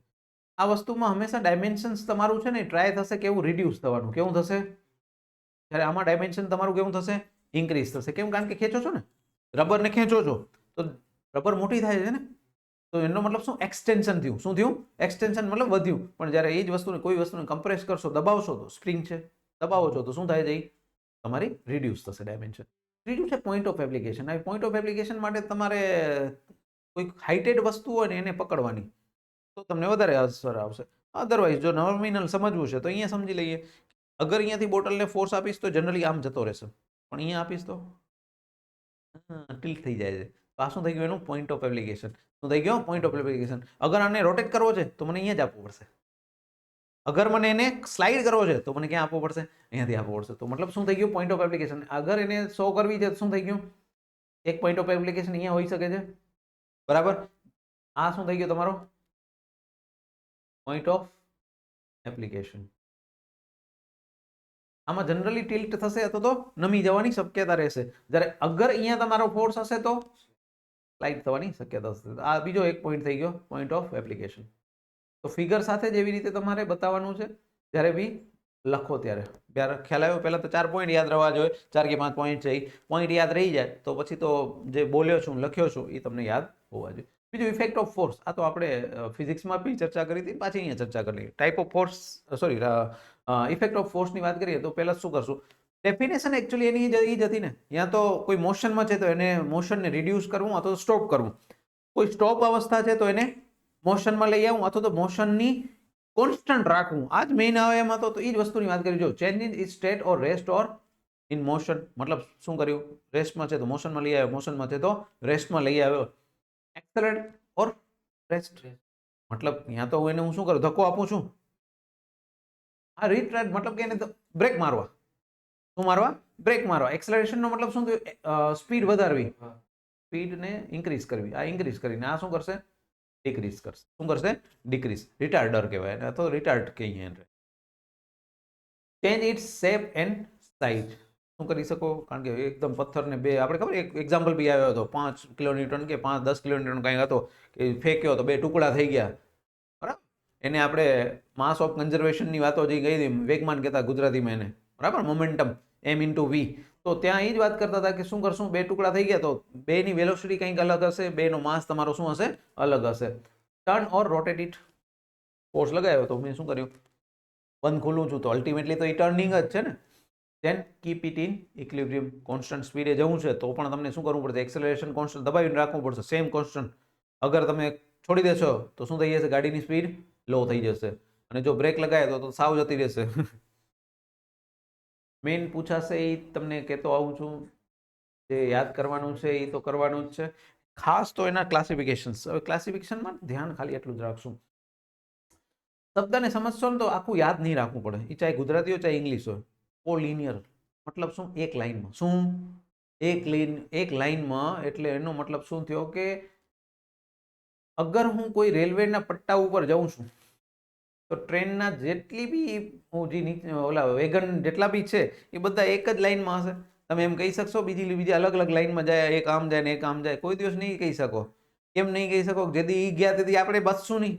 આ વસ્તુમાં હંમેશા ડાયમેન્શન્સ તમારું છે ને ટ્રાય થશે કેવું? રિડ્યુસ થવાનું. કેવું થશે? જ્યારે આમાં ડાયમેન્શન તમારું કેવું થશે? ઇન્ક્રીઝ થશે. કેમ? કારણ કે ખેંચો છો ને, રબરને ખેંચો છો તો રબર મોટી થાય છે ને, તો એનો મતલબ શું? એક્સટેન્શન થયું. શું થયું? એક્સટેન્શન મતલબ વધ્યું. પણ જ્યારે એ જ વસ્તુને કોઈ વસ્તુને કમ્પ્રેસ કરશો, દબાવશો, તો સ્પ્રિંગ છે, દબાવો છો તો શું થાય છે? તમારી રિડ્યુસ થશે ડાયમેન્શન. ત્રીજું છે પોઈન્ટ ઓફ એપ્લિકેશન. આ પોઈન્ટ ઓફ એપ્લિકેશન માટે તમારે કોઈ હાઇટેડ વસ્તુ હોય ને એને પકડવાની, તો તમને વધારે અસર આવશે. અધરવાઇઝ જો નોમિનલ સમજવું છે તો અહીંયા સમજી લઈએ. અગર અહીંયાથી બોટલને ફોર્સ આપીશ તો જનરલી આમ જતો રહેશે, પણ અહીંયા આપીશ તો ટિલ્ટ થઈ જાય છે. તો આ શું થઈ ગયું? એનું પોઈન્ટ ઓફ એપ્લિકેશન. શું થઈ ગયો? Point of application. અગર આને રોટેટ કરવો છે તો મને અહીંયા જ આપવું પડશે. અગર મને એને સ્લાઇડ કરવો છે તો મને ક્યાં આપવો પડશે? અહીંયાથી આપવો પડશે. તો મતલબ શું થઈ ગયું? Point of application. અગર એને શો કરવી છે તો શું થઈ ગયું? એક પોઈન્ટ ઓફ એપ્લિકેશન અહીંયા હોઈ શકે છે, બરાબર? આ શું થઈ ગયો તમારો? Point of application. આમાં જનરલી ટિલ્ટ થશે અથવા તો નમી જવાની શક્યતા રહેશે. જ્યારે અગર અહીંયા તમારો ફોર્સ હશે તો સ્લાઇડ થવાની શક્યતા હશે. આ બીજો એક પોઈન્ટ થઈ ગયો, પોઈન્ટ ઓફ એપ્લિકેશન. તો ફિગર સાથે જેવી રીતે તમારે બતાવવાનું છે જ્યારે બી લખો ત્યારે ખ્યાલ આવ્યો? પહેલા તો 4 પોઈન્ટ યાદ રહેવા જોઈએ. 4 કે 5 પોઈન્ટ છે, એ પોઈન્ટ યાદ રહી જાય તો પછી તો જે બોલ્યો છું, લખ્યો છું એ તમને યાદ હોવા જોઈએ. બીજું ઇફેક્ટ ઓફ ફોર્સ. આ તો આપણે ફિઝિક્સમાં બી ચર્ચા કરી હતી, પાછી અહીંયા ચર્ચા કરી લઈએ. Type of force, sorry, effect of ફોર્સની વાત કરીએ તો પહેલા શું કરશું? ડેફિનેશન એકચ્યુઅલી એની એ જ હતી ને. ત્યાં તો કોઈ મોશનમાં છે તો એને મોશનને રિડ્યુસ કરવું અથવા તો સ્ટોપ કરવું. કોઈ સ્ટોપ અવસ્થા છે તો એને મોશનમાં લઈ આવું અથવા તો મોશનની કોન્સ્ટન્ટ રાખવું. આ જ મેઇન આવે એમાં. તો એ જ વસ્તુની વાત કરી. જો change in state or rest or in motion, મતલબ શું કર્યું? રેસ્ટમાં છે તો મોશનમાં લઈ આવ્યો, મોશનમાં છે તો રેસ્ટમાં લઈ આવ્યો. એક્સેલરેટ ઓર રેસ્ટ, મતલબ ત્યાં તો એને હું શું કરું? ધક્કો આપું છું. આ રીટ્રેડ મતલબ કે એને બ્રેક મારવા. શું મારવા? બ્રેક મારવા. એક્સેલરેશનનો મતલબ શું થયું? સ્પીડ વધારવી, સ્પીડને ઇન્ક્રીઝ કરવી. આ ઇન્ક્રીઝ કરીને આ શું કરશે? ડિક્રીઝ કરશે. શું કરશે? ડિક્રીઝ. રિટાર્ડર કહેવાય એને, તો રિટાર્ડ કહીએ એને. Change its shape and size. શું કરી શકો? કારણ કે એકદમ પથ્થરને બે, આપણે ખબર એક એક્ઝામ્પલ બી આવ્યો હતો, 5 કિલોન્યુટન કે 10 કિલોન્યુટન કંઈ હતો, કે ફેંક્યો તો 2 ટુકડા થઈ ગયા, બરાબર? એને આપણે માસ ઓફ કન્ઝર્વેશનની વાતો જે ગઈ હતી, વેગમાન કહેતા ગુજરાતીમાં એને, બરાબર? Momentum, m × v. તો ત્યાં એ જ વાત કરતા હતા કે શું કરશું, બે ટુકડા થઈ ગયા તો બેની વેલોસિટી કંઈક અલગ હશે, બેનો માસ તમારો શું હશે, અલગ હશે. Turn or rotate it, force લગાવ્યો તો મેં શું કર્યું, બંધ ખુલ્લું છું તો અલ્ટિમેટલી તો એ ટર્નિંગ જ છે ને. Then keep it in equilibrium, constant સ્પીડે જવું છે તો પણ તમને શું કરવું પડશે, એક્સેલરેશન કોન્સ્ટન્ટ દબાવીને રાખવું પડશે, સેમ કોન્સ્ટન્ટ. અગર તમે છોડી દેશો તો શું થઈ જશે, ગાડીની સ્પીડ લો થઈ જશે, અને જો બ્રેક લગાવે તો સાવ જતી રહેશે. મેઇન પૂછાશે એ તમને કહેતો આવું છું, જે યાદ કરવાનું છે એ તો કરવાનું જ છે. ખાસ તો એના ક્લાસિફિકેશન્સ, હવે ક્લાસિફિકેશનમાં ધ્યાન ખાલી એટલું જ રાખશું. શબ્દને સમજશો ને તો આખું યાદ નહીં રાખવું પડે, એ ચાહે ગુજરાતી હોય ચાહે ઇંગ્લિશ હોય. કોલિનિયર મતલબ શું, એક લાઈનમાં. શું, એક લાઈનમાં એટલે એનો મતલબ શું થયો કે અગર હું કોઈ રેલવેના પટ્ટા ઉપર જાઉં છું તો ટ્રેનના જેટલી બી ઓલા વેગન જેટલા બી છે એ બધા એક જ લાઈનમાં હશે. તમે એમ કહી શકશો બીજી અલગ અલગ લાઈનમાં જાય, એક આમ જાય ને એક આમ જાય? કોઈ દિવસ નહીં કહી શકો. કેમ નહીં કહી શકો? જેથી ઈ ગયા તેથી આપણે બસશું નહીં.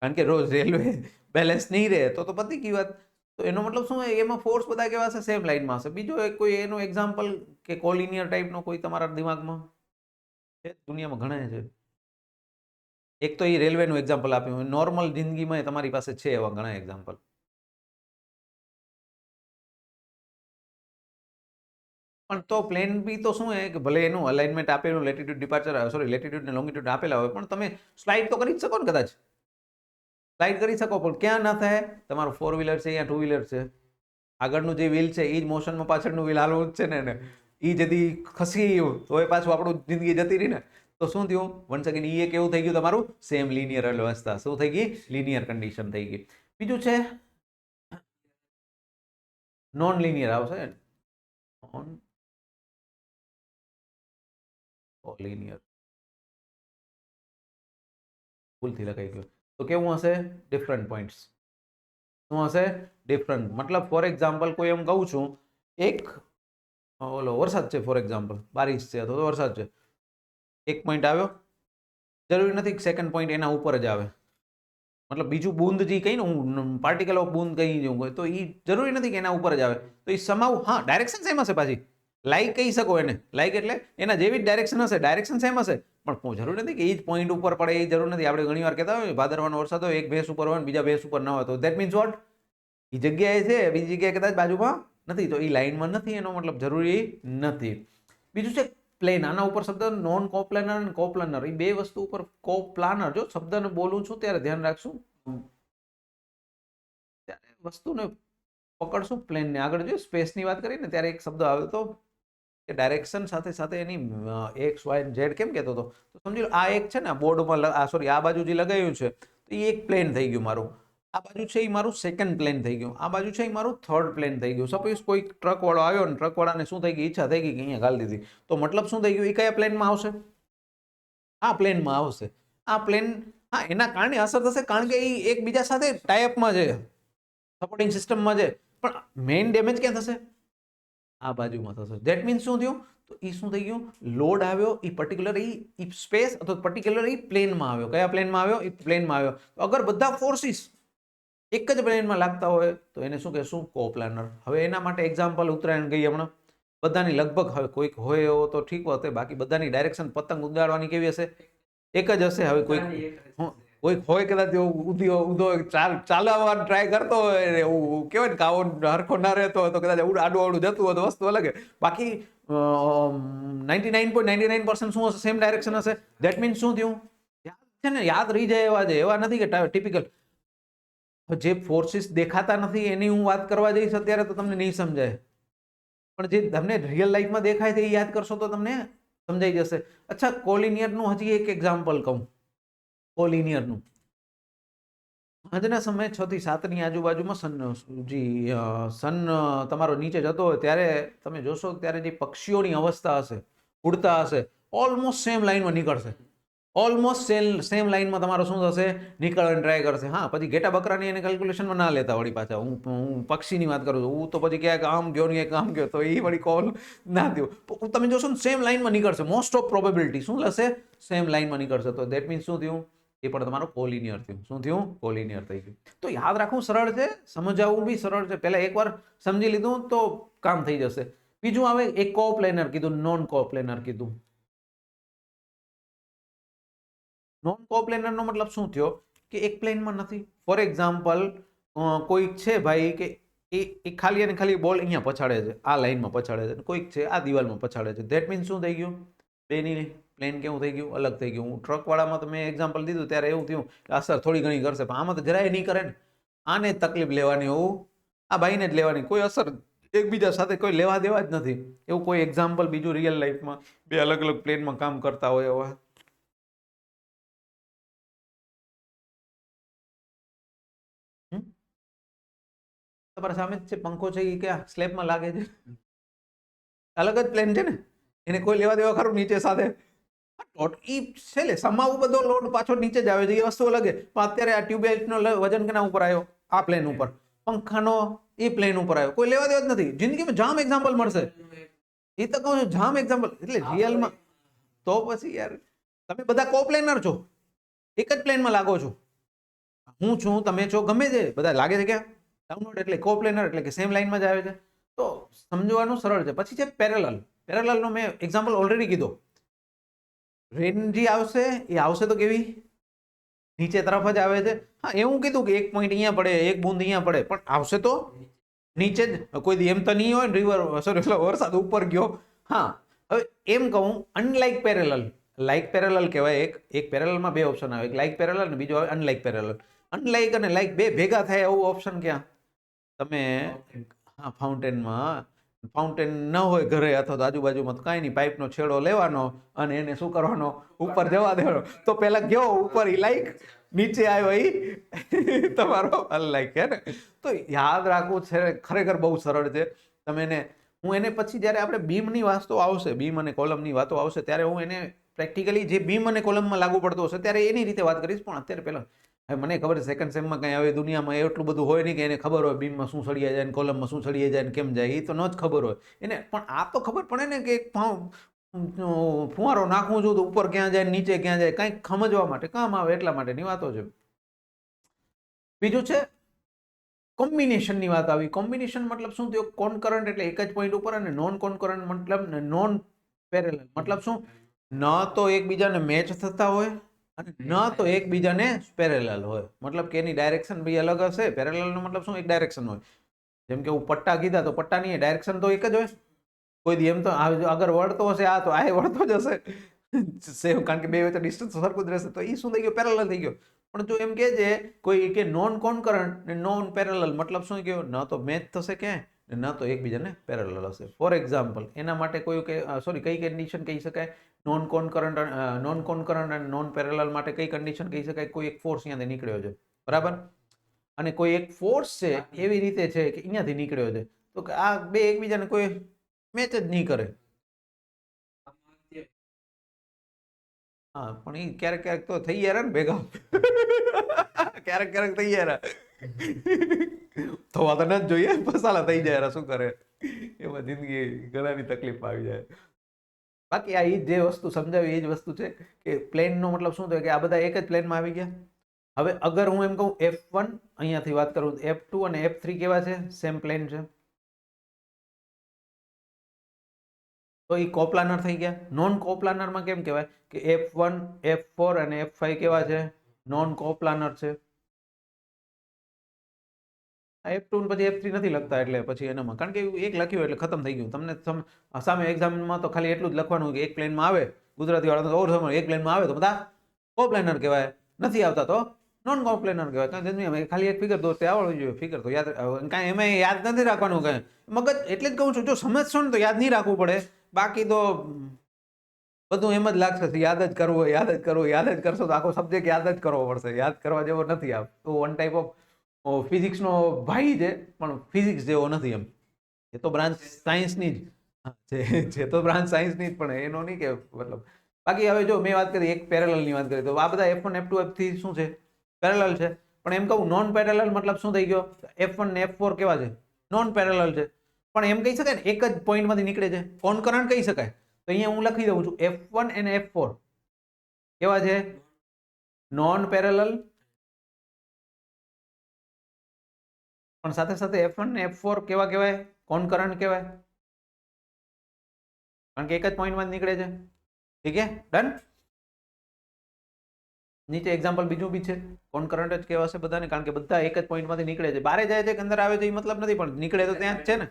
કારણ કે રોજ રેલવે બેલેન્સ નહીં રહે તો પતી ગઈ વાત. તો એનો મતલબ શું, એમાં ફોર્સ બધા કેવા હશે, સેમ લાઈનમાં હશે. બીજો એક કોઈ એનો એક્ઝામ્પલ કે કોલિનિયર ટાઈપનો કોઈ તમારા દિમાગમાં છે? દુનિયામાં ઘણા છે. એક તો એ રેલવેનું એક્ઝામ્પલ આપ્યું, નોર્મલ જિંદગીમાં તમારી પાસે છે એવા ઘણા એક્ઝામ્પલ. પણ તો પ્લેન બી તો શું હે કે ભલે એનું અલાઇનમેન્ટ આપેલું, લેટિટ્યુડ ડિપાર્ચર સોરી લેટિટ્યુડ ને લોંગિટ્યુડ આપેલા હોય, પણ તમે સ્લાઇડ તો કરી જ શકો ને, કદાચ સ્લાઇડ કરી શકો. પણ ક્યાં ના થાય, તમારું 4 વ્હીલર છે યા 2 વ્હીલર છે, આગળનું જે વ્હીલ છે એ જ મોશનમાં પાછળનું વ્હીલ હાલવું જ છે ને, એ જદી ખસી ગયું તો એ પાછું આપણું જિંદગી જતી રહી ને. તો શું થયું, વન સેકન્ડ, એ કેવું થઈ ગયું તમારું, સેમ લિનિયર વ્યવસ્થા શું થઈ ગઈ, લિનિયર કન્ડિશન થઈ ગઈ. બીજું છે નોન લિનિયર આવશે, નોન લિનિયર, ભૂલથી લખાઈ ગયું. તો કેવું હશે, ડિફરન્ટ પોઈન્ટ્સ. શું હશે, ડિફરન્ટ. મતલબ ફોર એક્ઝામ્પલ કોઈ એમ કહું છું, એક ઓલો વરસાદ છે, ફોર એક્ઝામ્પલ બારિશ છે તો વરસાદ છે, એક પોઈન્ટ આવ્યો, જરૂરી નથી સેકન્ડ પોઈન્ટ એના ઉપર જ આવે. મતલબ બીજું બૂંદ જે કહીને હું પાર્ટિકલ ઓફ બૂંદ કહી દઉં તો એ જરૂરી નથી કે એના ઉપર જ આવે. તો એ સમાવ, હા ડાયરેક્શન સેમ હશે પાછી, લાઈક કહી શકો એને, લાઈક એટલે એના જેવી જ ડાયરેક્શન હશે, ડાયરેક્શન સેમ હશે, પણ જરૂરી નથી કે એ જ પોઈન્ટ ઉપર પડે, એ જરૂર નથી. આપણે ઘણી વાર કહેતા હોય ભાદરવાનો વરસાદ હોય, એક ભેંસ ઉપર હોય બીજા ભેંસ ઉપર ન હોય, તો દેટ મીન્સ વોટ, એ જગ્યાએ છે બીજી જગ્યાએ કદાચ બાજુમાં નથી, તો એ લાઈનમાં નથી, એનો મતલબ જરૂરી નથી. બીજું છે પ્લેન, આના ઉપર શબ્દ નોન કોપ્લેનર અને કોપ્લાનર, એ બે વસ્તુ ઉપર કોપ્લાનર, જો શબ્દને બોલું છું ત્યારે ધ્યાન રાખશું, ત્યારે વસ્તુને પકડશું. પ્લેનને આગળ જો સ્પેસની વાત કરીને ત્યારે એક શબ્દ આવ્યો હતો કે ડાયરેક્શન સાથે સાથે એની એક્સ વાય ઝેડ કેમ કહેતો હતો, તો સમજી લો આ એક છે ને બોર્ડમાં, સોરી આ બાજુ જે લગાવ્યું છે તો એ એક પ્લેન થઈ ગયું મારું, આ બાજુ છે એ મારું સેકન્ડ પ્લેન થઈ ગયું, આ બાજુ છે એ મારું થર્ડ પ્લેન થઈ ગયું. સપોઝ કોઈ ટ્રક વાળો આવ્યો ને ટ્રક વાળાને શું થઈ ગઈ, ઈચ્છા થઈ ગઈ કે અહીંયા ગાલી દીધી, તો મતલબ શું થઈ ગયું, એ કયા પ્લેનમાં આવશે, આ પ્લેનમાં આવશે. આ પ્લેન, હા એના કારણે અસર થશે કારણ કે એ એકબીજા સાથે ટાઈઅપમાં છે, સપોર્ટિંગ સિસ્ટમમાં છે, પણ મેઇન ડેમેજ ક્યાં થશે, આ બાજુમાં થશે. ધેટ મીન્સ શું થયું, તો એ શું થઈ ગયું, લોડ આવ્યો એ પર્ટિક્યુલર એ સ્પેસ અથવા પર્ટિક્યુલર એ પ્લેનમાં આવ્યો. કયા પ્લેનમાં આવ્યો, એ પ્લેનમાં આવ્યો. તો અગર બધા ફોર્સિસ એક જ પ્લેનમાં લાગતા હોય તો એને શું કહેશું, કોપ્લાનર. હવે એના માટે એક્ઝામ્પલ ઉત્તરાયણ ગઈ હમણાં, બધાની લગભગ, હવે કોઈક હોય એવો તો ઠીક હોત, બાકી બધાની ડાયરેક્શન પતંગ ઉડાડવાની કેવી હશે, એક જ હશે. હવે કોઈક હોય કદાચ ઉદો ચાલવા ટ્રાય કરતો હોય ને એવું કહેવાય ને કાવો હરખો ના રહેતો હોય તો કદાચ આડું આડું જતું હોય તો વસ્તુ અલગ, બાકી 99.99% શું હશે, સેમ ડાયરેક્શન હશે. ધેટ મીન્સ શું થયું, છે ને યાદ રહી જાય એવા છે, એવા નથી કે ટિપિકલ જે ફોર્સિસ દેખાતા નથી એની હું વાત કરવા જઈશ અત્યારે તો તમને નહીં સમજાય, પણ જે તમને રિયલ લાઈફમાં દેખાય છે એ યાદ કરશો તો તમને સમજાઈ જશે. અચ્છા, કોલિનિયરનું હજી એક એક્ઝામ્પલ કહું, કોલિનિયરનું. સાંજના સમયે 6 થી 7 ની આજુબાજુમાં સન તમારો નીચે જતો હોય ત્યારે તમે જોશો ત્યારે જે પક્ષીઓની અવસ્થા હશે, ઉડતા હશે, ઓલમોસ્ટ સેમ લાઈનમાં નીકળશે, ઓલમોસ્ટ સેમ લાઈનમાં તમારો શું થશે, નીકળવાની ટ્રાય કરશે. હા પછી ઘેટા બકરાની એને કેલ્ક્યુલેશનમાં ના લેતા વળી પાછા, હું પક્ષીની વાત કરું છું, હું તો પછી ક્યાંક આમ ગયો ને આમ ગયો તો એ વળી કોલ ના દો. તમે જોશો ને સેમ લાઈનમાં નીકળશે, મોસ્ટ ઓફ પ્રોબેબિલિટી શું હશે, સેમ લાઈનમાં નીકળશે. તો દેટ મીન્સ શું થયું, એ પણ તમારો કોલિનિયર થયું. શું થયું, કોલિનિયર થઈ ગયું. તો યાદ રાખવું સરળ છે, સમજાવવું બી સરળ છે. પહેલા એકવાર સમજી લીધું તો કામ થઈ જશે. બીજું આવે એક કોપ્લેનર કીધું, નોન કોપ્લેનર કીધું. નોન કોપ્લેનર નો મતલબ શું થયો કે એક પ્લેનમાં નથી. ફોર એક્ઝામ્પલ કોઈક છે ભાઈ કે એ ખાલી અને ખાલી બોલ અહીંયા પછાડે છે, આ લાઈનમાં પછાડે છે, કોઈક છે આ દિવાલમાં પછાડે છે. ધેટ મીન્સ શું થઈ ગયું, બેની પ્લેન કેવું થઈ ગયું, અલગ થઈ ગયું. હું ટ્રક વાળામાં તો મેં એક્ઝામ્પલ દીધું ત્યારે એવું થયું કે અસર થોડી ઘણી કરશે, પણ આમાં તો જરાય નહીં કરે ને. આને જ તકલીફ લેવાની, હોવું આ ભાઈને જ લેવાની, કોઈ અસર એકબીજા સાથે કોઈ લેવા દેવા જ નથી. એવું કોઈ એક્ઝામ્પલ બીજું રિયલ લાઈફમાં બે અલગ અલગ પ્લેનમાં કામ કરતા હોય એવા? તમારા સામે જ છે પંખો છે, એ ક્યાં સ્લેબમાં લાગે છે? અલગ જ પ્લેન છે ને, એને કોઈ લેવા દેવા ખરું નીચે સાથે? ઈ છે લે સમાવું બધો લોડ પાછો નીચે જ આવે છે, એ વસ્તુ અલગ છે. પણ અત્યારે આ ટ્યુબલાઇટનો વજન કેના ઉપર આવ્યો? આ પ્લેન ઉપર. પંખાનો એ પ્લેન ઉપર આવ્યો, કોઈ લેવા દેવા જ નથી. જિંદગીમાં જામ એક્ઝામ્પલ મળશે, એ તો કહું છું જામ એક્ઝામ્પલ. એટલે રિયલમાં તો પછી યાર તમે બધા કોપ્લેનર છો, એક જ પ્લેનમાં લાગો છો. હું છું, તમે છો, ગમે તે બધા લાગે છે ક્યાં ડાઉનલોડ. એટલે કોપ્લેનર એટલે કે સેમ લાઈનમાં જ આવે છે. તો સમજવાનું સરળ છે. પછી છે પેરેલલ. પેરેલલનો મેં એક્ઝામ્પલ ઓલરેડી કીધો. રેન જે આવશે એ આવશે તો કેવી નીચે તરફ જ આવે છે. હા એવું કીધું કે એક પોઈન્ટ અહીંયા પડે, એક બૂંદ અહીંયા પડે, પણ આવશે તો નીચે જ. કોઈ દી એમ તો નહીં હોય રિવર સોરી વરસાદ ઉપર ગયો. હા હવે એમ કહું અનલાઇક પેરેલલ. લાઇક પેરેલલ કહેવાય. એક પેરેલલમાં બે ઓપ્શન આવે, એક લાઇક પેરેલલ અને બીજો આવે અનલાઇક પેરેલલ. અનલાઇક અને લાઇક બે ભેગા થાય એવું ઓપ્શન ક્યાં? તમે હા ફાઉન્ટેનમાં, ફાઉન્ટેન ન હોય ઘરે અથવા તો આજુબાજુમાં તો કાંઈ નહીં, પાઇપનો છેડો લેવાનો અને એને શું કરવાનો, ઉપર જવા દેવાનો. તો પેલા ગયો ઉપર ઈ લાઈક, નીચે આવ્યો ઈ તમારો અનલાઈક. હે ને? તો યાદ રાખવું છે, ખરેખર બહુ સરળ છે. તમે એને હું એને પછી જ્યારે આપણે બીમની વાતો આવશે, બીમ અને કોલમની વાતો આવશે, ત્યારે હું એને પ્રેક્ટિકલી જે બીમ અને કોલમમાં લાગુ પડતો હશે ત્યારે એની રીતે વાત કરીશ. પણ અત્યારે પહેલા હવે મને ખબર છે સેકન્ડ સેમમાં કંઈ હવે દુનિયામાં એટલું બધું હોય નહીં કે એને ખબર હોય બીમમાં શું સળિયા જાય ને કોલમમાં શું સળિયા જાય ને કેમ જાય, એ તો ન જ ખબર હોય એને. પણ આ તો ખબર પડે ને કે ફુવારો નાખવું છું તો ઉપર ક્યાં જાય નીચે ક્યાં જાય, કંઈક સમજવા માટે કામ આવે એટલા માટેની વાતો છે. બીજું છે કોમ્બિનેશનની વાત આવી. કોમ્બિનેશન મતલબ શું થયો? કોનકરન્ટ એટલે એક જ પોઈન્ટ ઉપર, અને નોન કોનકરન્ટ મતલબ નોન પેરેલલ મતલબ શું? ન તો એકબીજાને મેચ થતા હોય અને ન તો એકબીજાને પેરેલલ હોય. મતલબ કે એની ડાયરેક્શન બી અલગ હશે. પેરેલલનો મતલબ શું? એક ડાયરેક્શન હોય. જેમ કે હું પટ્ટા કીધા તો પટ્ટાની ડાયરેક્શન તો એક જ હોય. કોઈ દી એમ તો અગર વળતો હશે આ તો આ વળતો જ હશે સેમ, કારણ કે બે વચ્ચે ડિસ્ટન્સ સરખું જ રહેશે. તો એ શું થઈ ગયો? પેરેલલ થઈ ગયો. પણ જો એમ કે છે કોઈ કે નોન કોનકરન્ટ ને નોન પેરેલલ મતલબ શું ગયો? ન તો મેચ થશે ક્યાંય ન તો એકબીજાને પેરેલલ હશે. ફોર એક્ઝામ્પલ એના માટે કોઈ કે સોરી કઈ કન્ડિશન કહી શકાય નોન કોનકરન્ટ અને નોન પેરેલલ માટે? કઈ કન્ડિશન કહી શકાય? કોઈ એક ફોર્સ અહીંયાથી નીકળ્યો છે, બરાબર, અને કોઈ એક ફોર્સ છે એવી રીતે છે કે અહીંયાથી નીકળ્યો છે, તો કે આ બે એકબીજાને કોઈ મેચ જ નહીં કરે. હા પણ એ ક્યારેક ક્યારેક તો થઈ યાર ને ભેગા ક્યારેક ક્યારેક થઈ યાર થવા તો ન જ જોઈએ, ફસાલા થઈ જાય. શું કરે એમાં જિંદગી ઘણાની તકલીફ આવી જાય. બાકી આ એ જે વસ્તુ સમજાવી એ જ વસ્તુ છે કે પ્લેનનો મતલબ શું થયો કે આ બધા એક જ પ્લેનમાં આવી ગયા. હવે અગર હું એમ કહું F1 અહીંયાથી વાત કરું, F2 અને F3 કેવા છે? સેમ પ્લેન છે, તો એ કોપ્લાનર થઈ ગયા. નોન કોપ્લાનરમાં કેમ કહેવાય કે F1 F4 અને F5 કેવા છે? નોન કોપ્લાનર છે. F2 પછી F3 નથી લખતા એટલે પછી એનામાં, કારણ કે એક લખ્યું એટલે ખતમ થઈ ગયું. તમને સામે એક્ઝામમાં તો ખાલી એટલું જ લખવાનું કે એક પ્લેનમાં આવે, ગુજરાતી વાળા તો એક પ્લેનમાં આવે તો બધા કોપ્લાનર કહેવાય, નથી આવતા તો નોન કોપ્લાનર કહેવાય. કારણ કે ખાલી એક ફિગર દોરતે આવડવું જોઈએ. ફિગર તો યાદ કાંઈ એમાં યાદ નથી રાખવાનું કાંઈ મગજ. એટલે જ કહું છું જો સમજશો ને તો યાદ નહીં રાખવું પડે, બાકી તો બધું એમ જ લાગશે. યાદ જ કરવું હોય, યાદ જ કરવું, યાદ જ કરશો તો આખો સબ્જેક્ટ યાદ જ કરવો પડશે. યાદ કરવા જેવો નથી. આ તો વન ટાઈપ ઓફ ફિઝિક્સનો ભાઈ છે પણ ફિઝિક્સ જેવો નથી. એમ એ તો બ્રાન્ચ સાયન્સની જ છે, તો બ્રાન્ચ સાયન્સની જ, પણ એનો નહીં કે મતલબ. બાકી હવે જો મેં વાત કરી એક પેરેલલની વાત કરી તો આ બધા F1 F2 F3 શું છે? પેરેલલ છે. પણ એમ કહું નોન પેરેલલ મતલબ શું થઈ ગયો? F1 ને F4 કેવા છે? નોન પેરેલલ છે. પણ એમ કહી શકાય ને એક જ પોઈન્ટમાંથી નીકળે છે, કોનકરન્ટ કહી શકાય. તો અહીંયા હું લખી દઉં છું F1 અને F4 કેવા છે? Non parallel. પણ સાથે સાથે F1 ને F4 કેવા કહેવાય? કોનકરન્ટ કહેવાય. કારણ કે એક જ પોઈન્ટમાં જ નીકળે છે. ઠીક છે, ડન. નીચે એક્ઝામ્પલ બીજું બી છે, કોનકરન્ટ જ કહેવાશે બધાને, કારણ કે બધા એક જ પોઈન્ટમાંથી નીકળે છે. બારે જાય છે કે અંદર આવે છે એ મતલબ નથી, પણ નીકળે તો ત્યાં જ છે ને.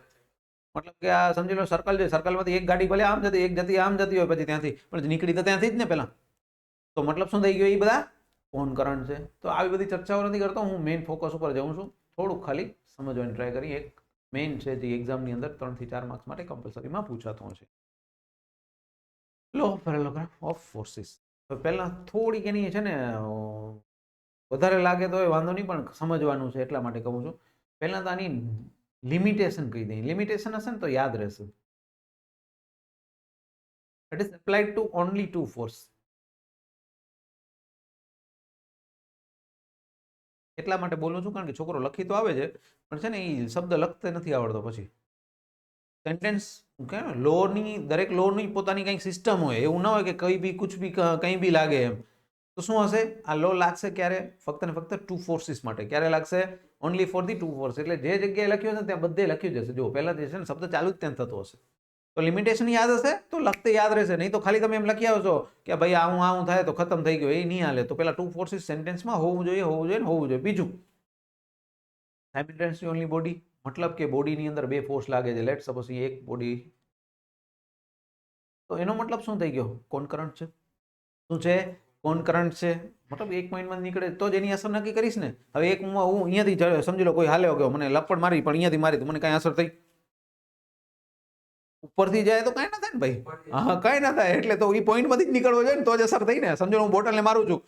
મતલબ કે આ સમજી લો સર્કલ છે, સર્કલમાંથી એક ગાડી ભલે આમ જતી, એક જતી આમ જતી હોય પછી ત્યાંથી, પણ નીકળી તો ત્યાંથી જ ને પહેલા. તો મતલબ શું થઈ ગયો, એ બધા કોનકરન્ટ છે. તો આવી બધી ચર્ચાઓ નથી કરતો હું, મેઇન ફોકસ ઉપર જાઉં છું. થોડુંક ખાલી સમજવાની ટ્રાય કરી. એક મેઇન છે જે એક્ઝામની અંદર 3 થી 4 માર્ક્સ માટે કમ્પલસરીમાં પૂછાતો છે, લો ઓફ પેરેલોગ્રામ ઓફ ફોર્સીસ. તો પહેલા થોડીક એની છે ને વધારે લાગે તો એ વાંધો નહીં, પણ સમજવાનું છે એટલા માટે કહું છું. પહેલા તો આની લિમિટેશન કહી દઈએ. લિમિટેશન હશે ને તો યાદ રહેશે. It is applied to only to force. એટલા માટે બોલું છું કારણ કે છોકરો લખી તો આવે છે, પણ છે ને એ શબ્દ લખતે નથી આવડતો. પછી સેન્ટેન્સ કે લોની, દરેક લોની પોતાની કંઈક સિસ્ટમ હોય. એવું ના હોય કે કઈ બી કુછ બી કંઈ બી લાગે એમ. તો શું હશે, આ લો લાગશે ક્યારે, ફક્ત ને ફક્ત ટુ ફોર્સિસ માટે. ક્યારે લાગશે, only for the two force. એટલે જે જગ્યાએ લખ્યું હશે ત્યાં બધે લખ્યું જશે. જો પહેલા જે છે ને શબ્દ ચાલુ જ ત્યાં થતો હશે. તો લિમિટેશન યાદ હશે તો લખતે યાદ રહેશે. નહીં તો ખાલી તમે એમ લખી આવશો કે ભાઈ આવું થાય તો ખતમ થઈ ગયો, એ નહીં હાલે. તો પેલા ટુ ફોર્સિસ સેન્ટેન્સમાં હોવું જોઈએ, હોવું જોઈએ, હોવું જોઈએ. બીજું, સાયમલ્ટેનિયસલી ઓનલી બોડી, મતલબ કે બોડીની અંદર બે ફોર્સ લાગે છે. લેટ સપોઝ એક બોડી, તો એનો મતલબ શું થઈ ગયો, કોનકરન્ટ છે. શું છે, કોનકરન્ટ છે. મતલબ એક પોઈન્ટમાં નીકળે તો જ એની અસર નક્કી કરીશ ને. હવે એક હું અહીંયાથી સમજી લો કોઈ હાલ્યો ગયો, મને લપડ મારી, પણ અહીંયાથી મારી તો મને કાંઈ અસર થઈ. ઉપરથી જાય તો કાંઈ ના થાય ને ભાઈ. હા, કાંઈ ના થાય. એટલે તો એ પોઈન્ટમાંથી જ નીકળવો જોઈએ ને તો જ અસર થઈ ને. સમજો હું બોટલને મારું છું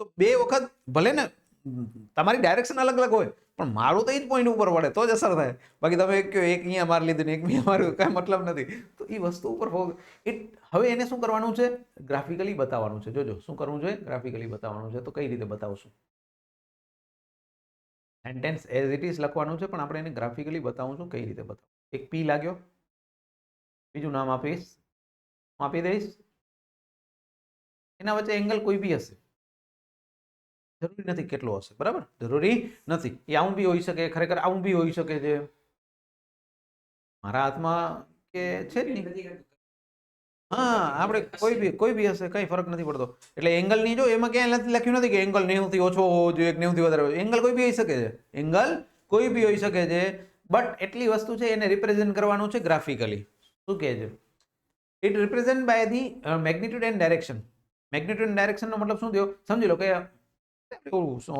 તો બે વખત ભલે ને તમારી ડાયરેક્શન અલગ અલગ હોય, પણ મારું તો એ જ પોઈન્ટ ઉપર પડે તો જ અસર થાય. બાકી તમે એક કહો એક અહીંયા મારી લીધું ને એક અહીંયા માર્યું, કાંઈ મતલબ નથી. તો એ વસ્તુ ઉપર હવે એને શું કરવાનું છે, ગ્રાફિકલી બતાવવાનું છે. જોજો શું કરવું જોઈએ, ગ્રાફિકલી બતાવવાનું છે. તો કઈ રીતે બતાવશું, સેન્ટેન્સ એઝ ઇટ ઇઝ લખવાનું છે, પણ આપણે એને ગ્રાફિકલી બતાવું છું. કઈ રીતે બતાવું, એક પી લાગ્યો, બીજું નામ આપીશ, આપી દઈશ. એના વચ્ચે એંગલ કોઈ બી હશે, જરૂરી નથી કેટલો હશે, બરાબર, જરૂરી નથી. એ આવું બી હોઈ શકે, ખરેખર આવું બી હોઈ શકે છે. મારા હાથમાં કે છે જ નહીં. હા, આપણે કોઈ બી હશે, કઈ ફરક નથી પડતો. એટલે એંગલ ની જો એમાં ક્યાંય લખ્યું નથી કે એંગલ 90 થી ઓછો હોવો જોઈએ, 90 થી વધારે. એંગલ કોઈ બી હોઈ શકે છે, એંગલ કોઈ બી હોઈ શકે છે. બટ એટલી વસ્તુ છે, એને રિપ્રેઝેન્ટ કરવાનું છે ગ્રાફિકલી. શું કહે છે, it represent by the magnitude and direction. Magnitude and direction નો મતલબ શું થયો, સમજી લો કે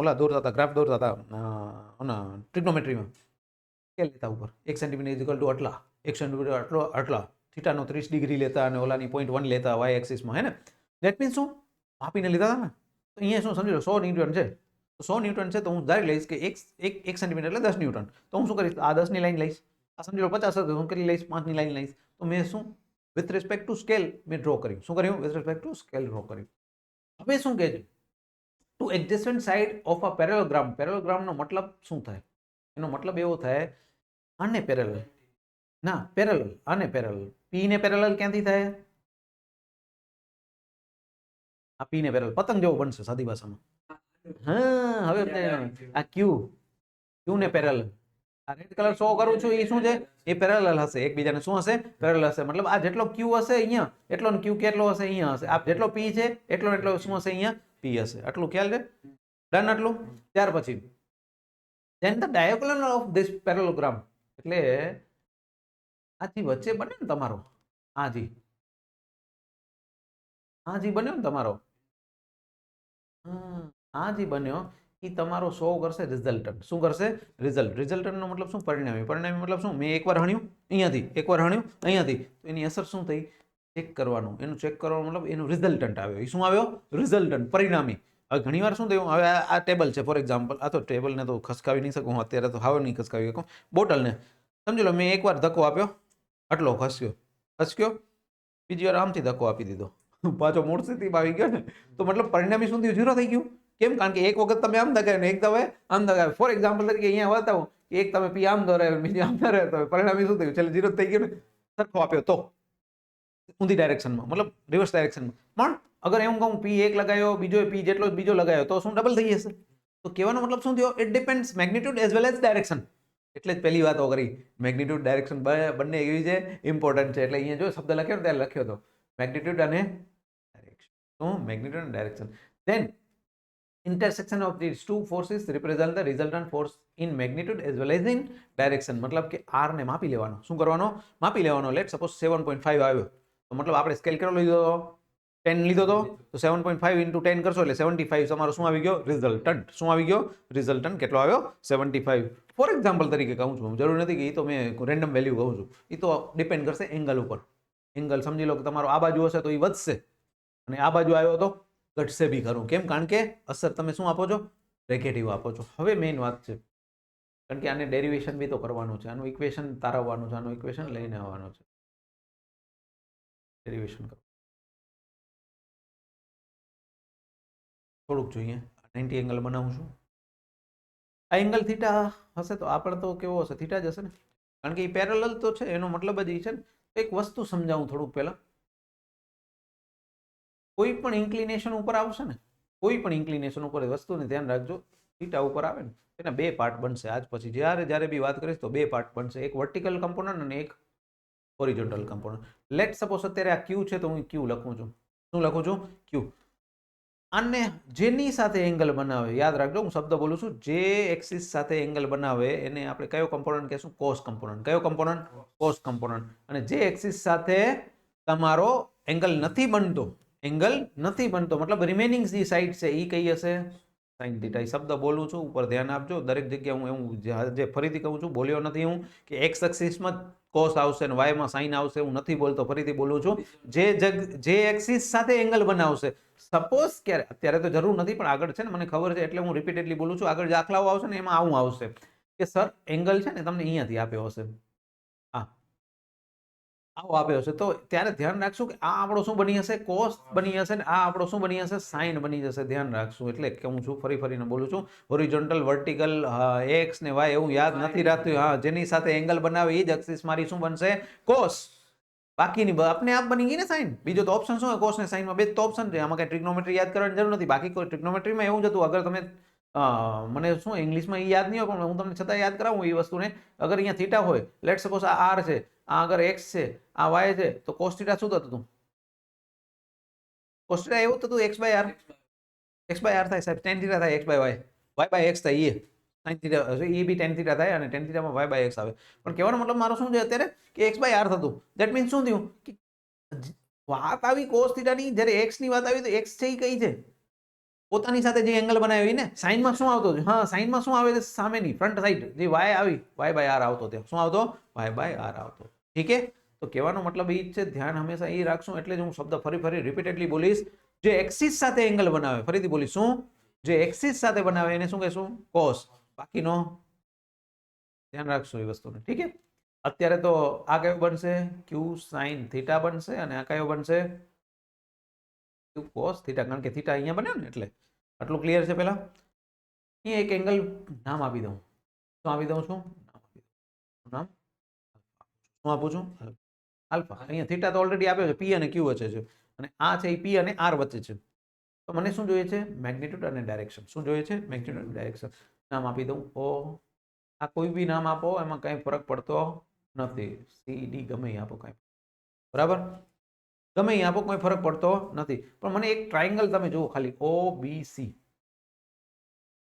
ઓલા દોરતા હતા, ગ્રાફ દોરતા હતા ટ્રિગ્નોમેટ્રીમાં. કે લેતા ઉપર 1 સેન્ટીમીટર ઇઝ ઇક્વલ ટુ આટલા, 1 સેન્ટીમીટર આટલા, થીટાનો 30 ડિગ્રી લેતા અને ઓલાની 0.1 લેતા વાય એક્સિસમાં, હે ને. દેટ મીન્સ શું, માપીને લીધા હતા ને. તો અહીંયા શું સમજી લો 100 ન્યૂટન છે. તો 100 ન્યૂટન છે તો હું ડાયરેક્ટ લઈશ કે 1 સેન્ટીમીટર એટલે 10 ન્યૂટન. તો હું શું કરીશ, આ 10 ની લાઈન લઈશ. આ સમજી લો 50 હતું, હું કેટલી લઈશ, 5 ની લાઈન લઈશ. તો મેં શું વિથ રિસ્પેક્ટ ટુ સ્કેલ મેં ડ્રો કર્યું. શું કર્યું, with respect to scale draw કર્યું. હવે શું કહે છે, ટુ એડજસ્ટન્ટ સાઇડ ઓફ અ પેરેલોગ્રામ. પેરેલોગ્રામનો મતલબ શું થાય, એનો મતલબ એવો થાય આને પેરેલલ, ના પેરેલલ, આને પેરેલલ. પી ને પેરેલલ ક્યાંથી થાય, આ પી ને પેરેલલ પતંગ જેવો બનશે સાદી ભાષામાં. હા, હવે આ ક્યુ ને પેરેલલ, આ રેડ કલર શો કરું છું એ શું છે, એ પેરેલલ હશે એકબીજાને. શું હશે, પેરેલલ હશે. મતલબ આ જેટલો ક્યુ હશે અહીંયા, એટલો ક્યુ કેટલો હશે અહીંયા હશે. આ જેટલો પી છે એટલો શું હશે, અહીંયા પી હશે. આટલું ખ્યાલ છે, ડન આટલું. ત્યાર પછી then the diagonal of this parallelogram, એટલે આજી વચ્ચે બને ને તમારો, આજી બન્યો ને તમારો, આજી બન્યો, એ તમારો શો કરશે રિઝલ્ટન્ટ. શું કરશે, રિઝલ્ટન્ટ નો મતલબ શું, પરિણામી. પરિણામી મતલબ શું, મેં એકવાર હણ્યું અહીંયાથી, એકવાર હણ્યું અહીંયાથી, તો એની અસર શું થઈ, ચેક કરવાનું. એનું ચેક કરવાનું મતલબ એનું રિઝલ્ટન્ટ આવ્યો. એ શું આવ્યો, રિઝલ્ટન્ટ, પરિણામી. હવે ઘણી વાર શું થયું, હવે આ ટેબલ છે ફોર એક્ઝામ્પલ. આ તો ટેબલને તો ખસકાવી નહીં શકું અત્યારે, તો હાવ નહીં ખસકાવી શકું. બોટલને સમજી લો મેં એકવાર ધક્કો આપ્યો, આટલો ખસક્યો, બીજી વાર આમથી ધક્કો આપી દીધો, પાછો મૂળ સ્થિતિમાં આવી ગયો ને. તો મતલબ પરિણામી શું થયું, 0 થઈ ગયું. કેમ, કારણ કે એક વખત તમે આમ દગાવ્યું ને એક તમે આમ દગાવ્યું. ફોર એક્ઝામ્પલ તરીકે અહીંયા બતાવું કે એક તમે પી આમ દોરાવ્યું, બીજી આમ દોરાવ્યું, તો પરિણામી શું થયું, છેલ્લે 0 થઈ ગયું ને. સરખો આપ્યો તો ઊંધી ડાયરેક્શનમાં, મતલબ રિવર્સ ડાયરેક્શનમાં. પણ અગર એમ કહું પી એક લગાવ્યો, બીજો પી જેટલો બીજો લગાવ્યો, તો શું ડબલ થઈ જશે. તો કહેવાનો મતલબ શું થયો, it depends magnitude as well as direction. એટલે જ પહેલી વાતો કરી મેગ્નિટ્યુડ ડાયરેક્શન બંને એવી છે ઇમ્પોર્ટન્ટ છે. એટલે અહીંયા જો શબ્દ લખ્યો ને ત્યારે લખ્યો હતો મેગ્નિટ્યુડ અને ડાયરેક્શન. શું? મેગ્નિટ્યુડ અને direction. Then intersection of these two forces represent the resultant force in magnitude as well as in direction. મતલબ કે r ને માપી લેવાનો. શું કરવાનો? માપી લેવાનો. લેટ સપોઝ 7.5 આવ્યો તો મતલબ આપણે સ્કેલ કેટલો લીધો હતો? 10 લીધો હતો તો 7.5 into 10 કરશો એટલે 75 તમારો શું આવી ગયો? રિઝલ્ટન્ટ. શું આવી ગયો? રિઝલ્ટન્ટ કેટલો આવ્યો? 75. ફોર એક્ઝામ્પલ તરીકે કહું છું, જરૂર નથી કે એ તો મેં રેન્ડમ વેલ્યુ કહું છું, એ તો ડિપેન્ડ કરશે એંગલ ઉપર. એંગલ સમજી લો કે તમારો આ બાજુ હશે તો એ વધશે અને આ બાજુ આવ્યો તો ઘટશે બી ખરું. કેમ? કારણ કે અસર તમે શું આપો છો? નેગેટિવ આપો છો. હવે મેઇન વાત છે, કારણ કે આને ડેરિવેશન બી તો કરવાનું છે, આનું ઇક્વેશન તારવવાનું છે, આનું ઇક્વેશન લઈને આવવાનું છે. ડેરિવેશન કરો થોડુંક જોઈએ. 90 એંગલ બનાવું છું. આ એંગલ થીટા હશે તો આ પણ તો કેવો હશે? થીટા જ હશે ને, કારણ કે એ પેરેલલ તો છે. એનો મતલબ જ એ છે ને. એક વસ્તુ સમજાવું થોડુંક પહેલા. કોઈ પણ ઇન્ક્લિનેશન ઉપર આવશે ને, કોઈ પણ ઇન્ક્લિનેશન ઉપર વસ્તુને ધ્યાન રાખજો, થીટા ઉપર આવે ને એના બે પાર્ટ બનશે. આજ પછી જ્યારે બી વાત કરીશ તો બે પાર્ટ બનશે, એક વર્ટિકલ કમ્પોનન્ટ અને એક હોરિઝોન્ટલ કમ્પોનન્ટ. લેટ સપોઝ અત્યારે આ ક્યુ છે તો હું ક્યુ લખું છું. શું લખું છું? ક્યુ. આને જેની સાથે એંગલ બનાવે, યાદ રાખજો હું શબ્દ બોલું છું, જે એક્સિસ સાથે એંગલ બનાવે એને આપણે કયો કમ્પોનન્ટ કહેશું? Cos component. કયો કમ્પોનન્ટ? Cos component. અને જે એક્સિસ સાથે તમારો એંગલ નથી બનતો, એંગલ નથી બનતો મતલબ રિમેનિંગ જે સાઈડ છે એ કઈ હશે? Sine theta. શબ્દ બોલું છું ઉપર ધ્યાન આપજો. દરેક જગ્યાએ હું એવું જે ફરીથી કહું છું, બોલ્યો નથી હું કે એક્સ એક્સિસમાં કોસ આવશે અને વાયમાં સાઇન આવશે, હું નથી બોલતો, ફરીથી બોલું છું. જે એક્સિસ સાથે એંગલ બનાવશે, સપોઝ ક્યારે, અત્યારે તો જરૂર નથી પણ આગળ છે ને મને ખબર છે એટલે હું રિપીટેડલી બોલું છું, આગળ જે દાખલાઓ આવશે ને એમાં આવું આવશે કે સર એંગલ છે ને તમને અહીંયાથી આપ્યો હશે, આવો આપ્યો હશે, તો ત્યારે ધ્યાન રાખશું કે આ આપણો શું બની હશે? કોસ બની હશે ને આ આપણો શું બની હશે? સાઇન બની જશે. ધ્યાન રાખશું. એટલે કહું છું, ફરીને બોલું છું, હોરિઝોન્ટલ, વર્ટિકલ, એક્સ ને વાય એવું યાદ નથી રાખતું. હા, જેની સાથે એંગલ બનાવે એ જ એક્સિસ મારી શું બનશે? કોસ. બાકીની આપને આપ બની ગઈ ને સાઇન. બીજો તો ઓપ્શન શું હોય? કોસ ને સાઇનમાં બે તો ઓપ્શન છે. આમાં કઈ ટ્રિગ્નોમેટ્રી યાદ કરવાની જરૂર નથી. બાકી કોઈ ટ્રિગ્નોમેટ્રીમાં એવું જ હતું. અગર તમે મને શું ઇંગ્લિશમાં એ યાદ નહીં હોય પણ હું તમને છતાં યાદ કરાવું એ વસ્તુને. અગર અહીંયા થીટા હોય, લેટ સપોઝ આ આર છે, આ અગર એક્સ છે, આ વાય છે, તો કોસ થીટા શું થતું હતું? કોસ થીટા એવું થતું x by r. X by r થાય સાહેબ, ટેન થીટા થાય x by y, y by x થાય. સાઇન થીટા એ બી ટેન થીટા થાય અને ટેન થીટામાં વાય બાય એક્સ આવે. પણ કહેવાનો મતલબ મારો શું છે અત્યારે કે એક્સ બાય આર થતું. ધેટ મીન્સ શું થયું કે વાત આવી કોસ થીટાની, જ્યારે એક્સ ની વાત આવી તો એક્સ છે એ કઈ છે? પોતાની સાથે જે એંગલ બનાવી ને. સાઇનમાં શું આવતો? હા, સાઇનમાં શું આવે છે? સામેની ફ્રન્ટ સાઈડ જે વાય આવી, વાય બાય આર આવતો. ત્યાં શું આવતો? વાય બાય આર આવતો. ઠીક છે? તો કહેવાનો મતલબ એ જ છે, ધ્યાન હંમેશા એ રાખશું. એટલે જ હું શબ્દ ફરી રિપીટેડલી બોલીશ. જે એક્સિસ સાથે એંગલ બનાવે, ફરીથી બોલીશ, શું? જે એક્સિસ સાથે બનાવે એને શું કહેશું? કોસ. બાકીનો ધ્યાન રાખશું એ વસ્તુને. ઠીક છે? અત્યારે તો આ કયો બનશે? ક્યુ સાઇન થીટા બનશે અને આ કયો બનશે? ક્યુ કોસ થીટા. કારણ કે થીટા અહીંયા બન્યો ને એટલે. આટલું ક્લિયર છે? પેલા અહીંયા એક એંગલ નામ આપી દઉં. શું આપી દઉં છું? નામ શું આપું છું? આલ્ફા. અહીંયા થીટા તો ઓલરેડી આપ્યો છે, પી અને ક્યુ વચ્ચે છે અને આ છે એ પી અને આર વચ્ચે છે. તો મને શું જોઈએ છે? મેગ્નિટ્યુડ અને ડાયરેક્શન. શું જોઈએ છે? મેગ્નિટ્યુડ અને ડાયરેક્શન. નામ આપી દઉં ઓ. આ કોઈ બી નામ આપો, એમાં કઈ ફરક પડતો નથી. સી ડી ગમે એ આપો, કઈ બરાબર, ગમે એ આપો, કોઈ ફરક પડતો નથી. પણ મને એક ટ્રાયંગલ તમે જુઓ ખાલી, ઓ બી સી.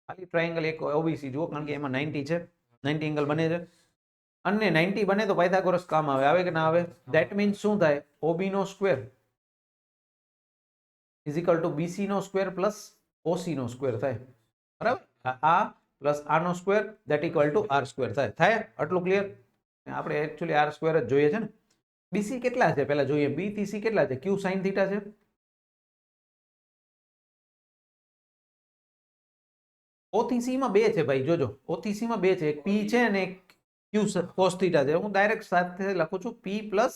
ખાલી ટ્રાયંગલ એક ઓબીસી જુઓ, કારણ કે એમાં 90 છે, 90 એંગલ બને છે. અને 90 બને તો પાયથાગોરસ કામ આવે. આવે કે ના આવે? ધેટ મીન્સ શું થાય? ઓબી નો square is equal to BC નો સ્ક્વેર પ્લસ ઓસી નો સ્ક્વેર થાય. બરાબર? આ પ્લસ આ નો square that equal to R square થાય. થાય આટલું ક્લિયર? આપણે એકચ્યુઅલી આર સ્ક્વેર જ જોઈએ છે ને. બીસી કેટલા છે પહેલા જોઈએ. બી થી સી કેટલા છે? ક્યુ સાઇન થીટા છે. ઓ થી સી માં બે છે ભાઈ, જોજો. ઓ થી સી માં બે છે, એક પી છે અને એક ક્યુ કોસ થીટા છે. હું ડાયરેક્ટ સાથે લખું છું પી પ્લસ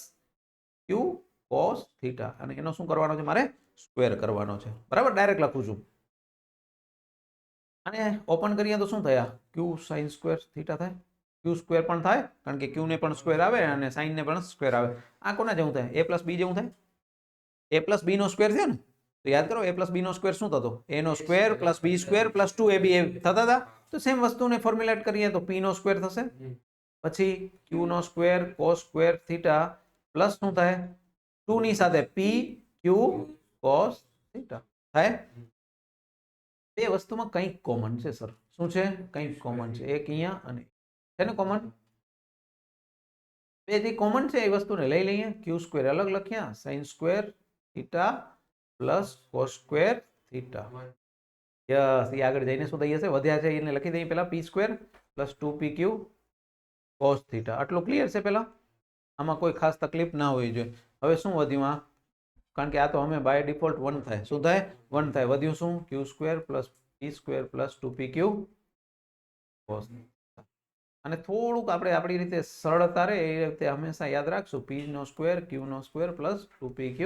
ક્યુ કોસ થીટા, અને એનો શું કરવાનો છે મારે? સ્ક્વેર કરવાનો છે. બરાબર? ડાયરેક્ટ લખું છું. અને ઓપન કરીએ તો શું થયા? ક્યુ સાઇન સ્ક્વેર થીટા થાય. ક્યુ સ્ક્વેર પણ થાય, કારણ કે ક્યુ ને પણ સ્ક્વેર આવે અને સાઇન ને પણ સ્ક્વેર આવે. આ કોના જેવું થાય? એ પ્લસ બી જેવું થાય. એ પ્લસ બી નો સ્ક્વેર થયો ને, તો યાદ કરો એ પ્લસ બી નો સ્ક્વેર શું થતો? એ નો સ્ક્વેર પ્લસ બી સ્ક્વેર પ્લસ 2ab થતા હતા. તો સેમ વસ્તુને ફોર્મ્યુલેટ કરીએ તો p નો સ્ક્વેર થશે, પછી q નો square cos square theta plus શું થાય 2 ની સાથે p q cos થીટા થાય. બે વસ્તુમાં કંઈક કોમન છે સર. શું છે? કંઈક કોમન છે. એક અહીંયા અને છે ને કોમન. બે જે કોમન છે એ વસ્તુને લઈ લઈએ. q સ્ક્વેર અલગ લખ્યા, sin square theta plus cos square theta. Yes, એ આગળ જઈને શું થઈ જશે? વધ્યા છે એને લખી દઈએ પેલા p square plus 2pq cos theta. આટલું ક્લિયર છે પેલા? આમાં કોઈ ખાસ તકલીફ ના હોવી જોઈએ. હવે શું વધ્યું આ? કારણ કે આ તો અમે બાય ડિફોલ્ટ 1 થાય. શું થાય? 1 થાય. વધ્યું શું? q square plus p square plus 2pq cos. અને થોડુંક આપણે આપણી રીતે સરળતા રહે એ રીતે હંમેશા યાદ રાખશું p નો સ્ક્વેર q નો square plus 2pq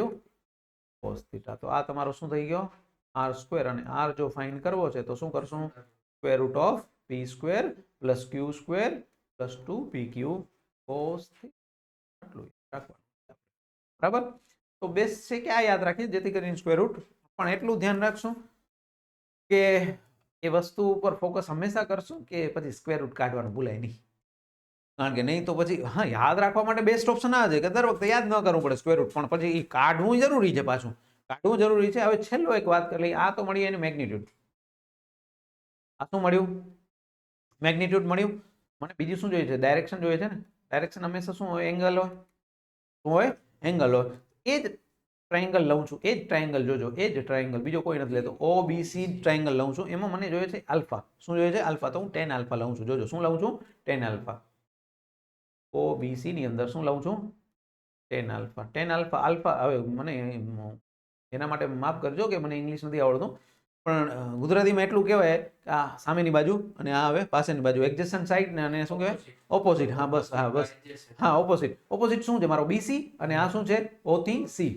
cos theta. તો આ તમારો શું થઈ ગયો? r square. અને r જો ફાઇન્ડ કરવો છે તો શું કરશું? Square root of p square plus q square plus 2pq cos theta. આટલું રાખવાનું. બરાબર? તો બેસ્ટ છે કે આ યાદ રાખીએ જેથી કરીને સ્ક્વેર રૂટ. પણ એટલું ધ્યાન રાખશું કે એ વસ્તુ ઉપર ફોકસ હંમેશા કરશું કે પછી સ્ક્વેર રૂટ કાઢવાનું ભૂલાય નહીં. કારણ કે નહીં તો પછી હા યાદ રાખવા માટે બેસ્ટ ઓપ્શન આ છે કે દર વખતે યાદ ન કરવું પડે સ્ક્વેર રૂટ, પણ પછી એ કાઢવું જરૂરી છે. પાછું કાઢવું જરૂરી છે. હવે છેલ્લો એક વાત કરી લઈએ. આ તો મળી એની મેગ્નિટ્યુડ. આ શું મળ્યું? મેગ્નિટ્યુડ મળ્યું. મને બીજું શું જોઈએ છે? ડાયરેક્શન જોઈએ છે ને. ડાયરેક્શન હંમેશા શું હોય? એંગલ હોય. શું હોય? એંગલ હોય. એ જ ટ્રાયંગલ લઉં છું. એ જ ટ્રાયંગલ જોજો, એ જ ટ્રાયંગલ, બીજો કોઈ નથી લેતો. OBC ટ્રાયંગલ લઉં છું. એમાં મને જોઈએ છે આલ્ફા. શું જોઈએ છે? આલ્ફા. તો હું tan આલ્ફા લઉં છું. જોજો શું લઉં છું? tan alpha. OBC ની અંદર શું લઉં છું? tan alpha. tan alpha. Alpha હવે મને એના માટે માફ કરજો કે મને ઇંગ્લિશ નથી આવડતું, પણ ગુજરાતીમાં એટલું કહેવાય કે આ સામેની બાજુ અને આ હવે પાછળની બાજુ એડજેસન્ટ સાઈડ ને અને શું કહેવાય? ઓપોઝિટ. હા બસ, હા બસ, હા ઓપોઝિટ. ઓપોઝિટ શું છે? મારો BC અને આ શું છે? O થી C.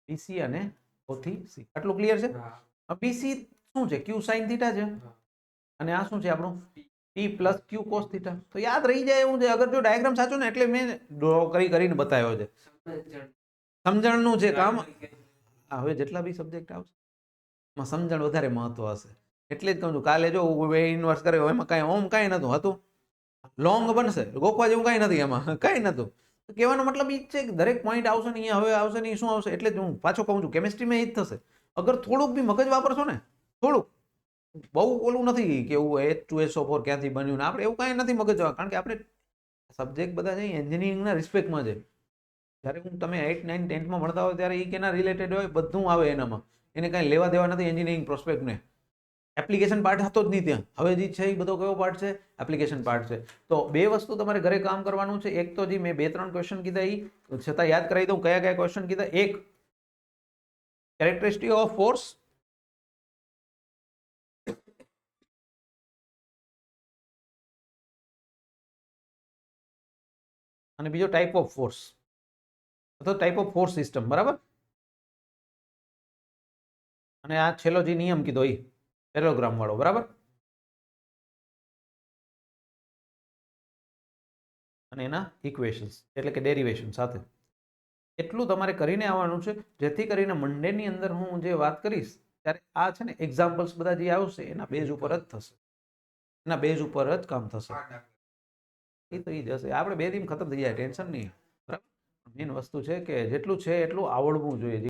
BC અને O થી C. આટલું ક્લિયર છે? BC શું છે? Q sin થીટા છે અને આ શું છે આપણું? P plus Q cos theta. તો યાદ રહી જાય એવું છે. અગર જો ડાયાગ્રામ સાચો ને એટલે મેં ડ્રો કરીને બતાવ્યો છે. સમજણનું છે કામ. હવે જેટલા બી સબ્જેક્ટ આવશે એમાં સમજણ વધારે મહત્વ હશે. એટલે જ કહું છું કાલે જો ઇન્વર્સ કર્યો એમાં કાંઈ ઓમ કાંઈ નતું હતું. લોંગ બનશે, ગોખવા જેવું કાંઈ નથી એમાં, કાંઈ નતું. કહેવાનો મતલબ એ જ છે કે દરેક પોઈન્ટ આવશે ને અહીંયા હવે આવશે ને શું આવશે. એટલે જ હું પાછો કહું છું કેમિસ્ટ્રીમાં એ જ થશે. અગર થોડુંક બી મગજ વાપરશો ને, થોડુંક, બહુ ઓલું નથી કે એવું H2SO4 ક્યાંથી બન્યું ને આપણે એવું કાંઈ નથી મગજ. કારણ કે આપણે સબ્જેક્ટ બધા છે એન્જિનિયરિંગના રિસ્પેક્ટમાં છે. જ્યારે હું તમે 8, 9, 10માં ભણતા હોય ત્યારે એ કેના રિલેટેડ હોય બધું આવે એનામાં. એને કાંઈ લેવા દેવા નથી એન્જિનિયરિંગ પ્રોસ્પેક્ટને. એપ્લિકેશન પાર્ટ હતો જ નહીં ત્યાં. હવે જે છે એ બધો કયો પાર્ટ છે? એપ્લિકેશન પાર્ટ છે. તો બે વસ્તુ તમારે ઘરે કામ કરવાનું છે. એક તો જે મેં 2-3 ક્વેશ્ચન કીધા એ છતાં યાદ કરાવી દઉં કયા કયા ક્વેશ્ચન કીધા. એક, કેરેક્ટરિસ્ટિક ઓફ ફોર્સ. અને બીજો ટાઈપ ઓફ ફોર્સ અથવા ટાઈપ ઓફ ફોર્સ સિસ્ટમ. બરાબર? અને આ છેલ્લો જે નિયમ કીધો એ પેરેલોગ્રામ વાળો. બરાબર? અને એના ઇક્વેશન્સ એટલે કે ડેરિવેશન સાથે. એટલું તમારે કરીને આવવાનું છે જેથી કરીને મંડેની અંદર હું જે વાત કરીશ ત્યારે આ છે ને એક્ઝામ્પલ્સ બધા જે આવશે એના બેઝ ઉપર જ થશે. એના બેઝ ઉપર જ કામ થશે. એ તો એ જ હશે. આપણે 2 દિન ખતમ થઈ જાય, ટેન્શન નહીં. બરાબર? મેઇન વસ્તુ છે કે જેટલું છે એટલું આવડવું જોઈએ.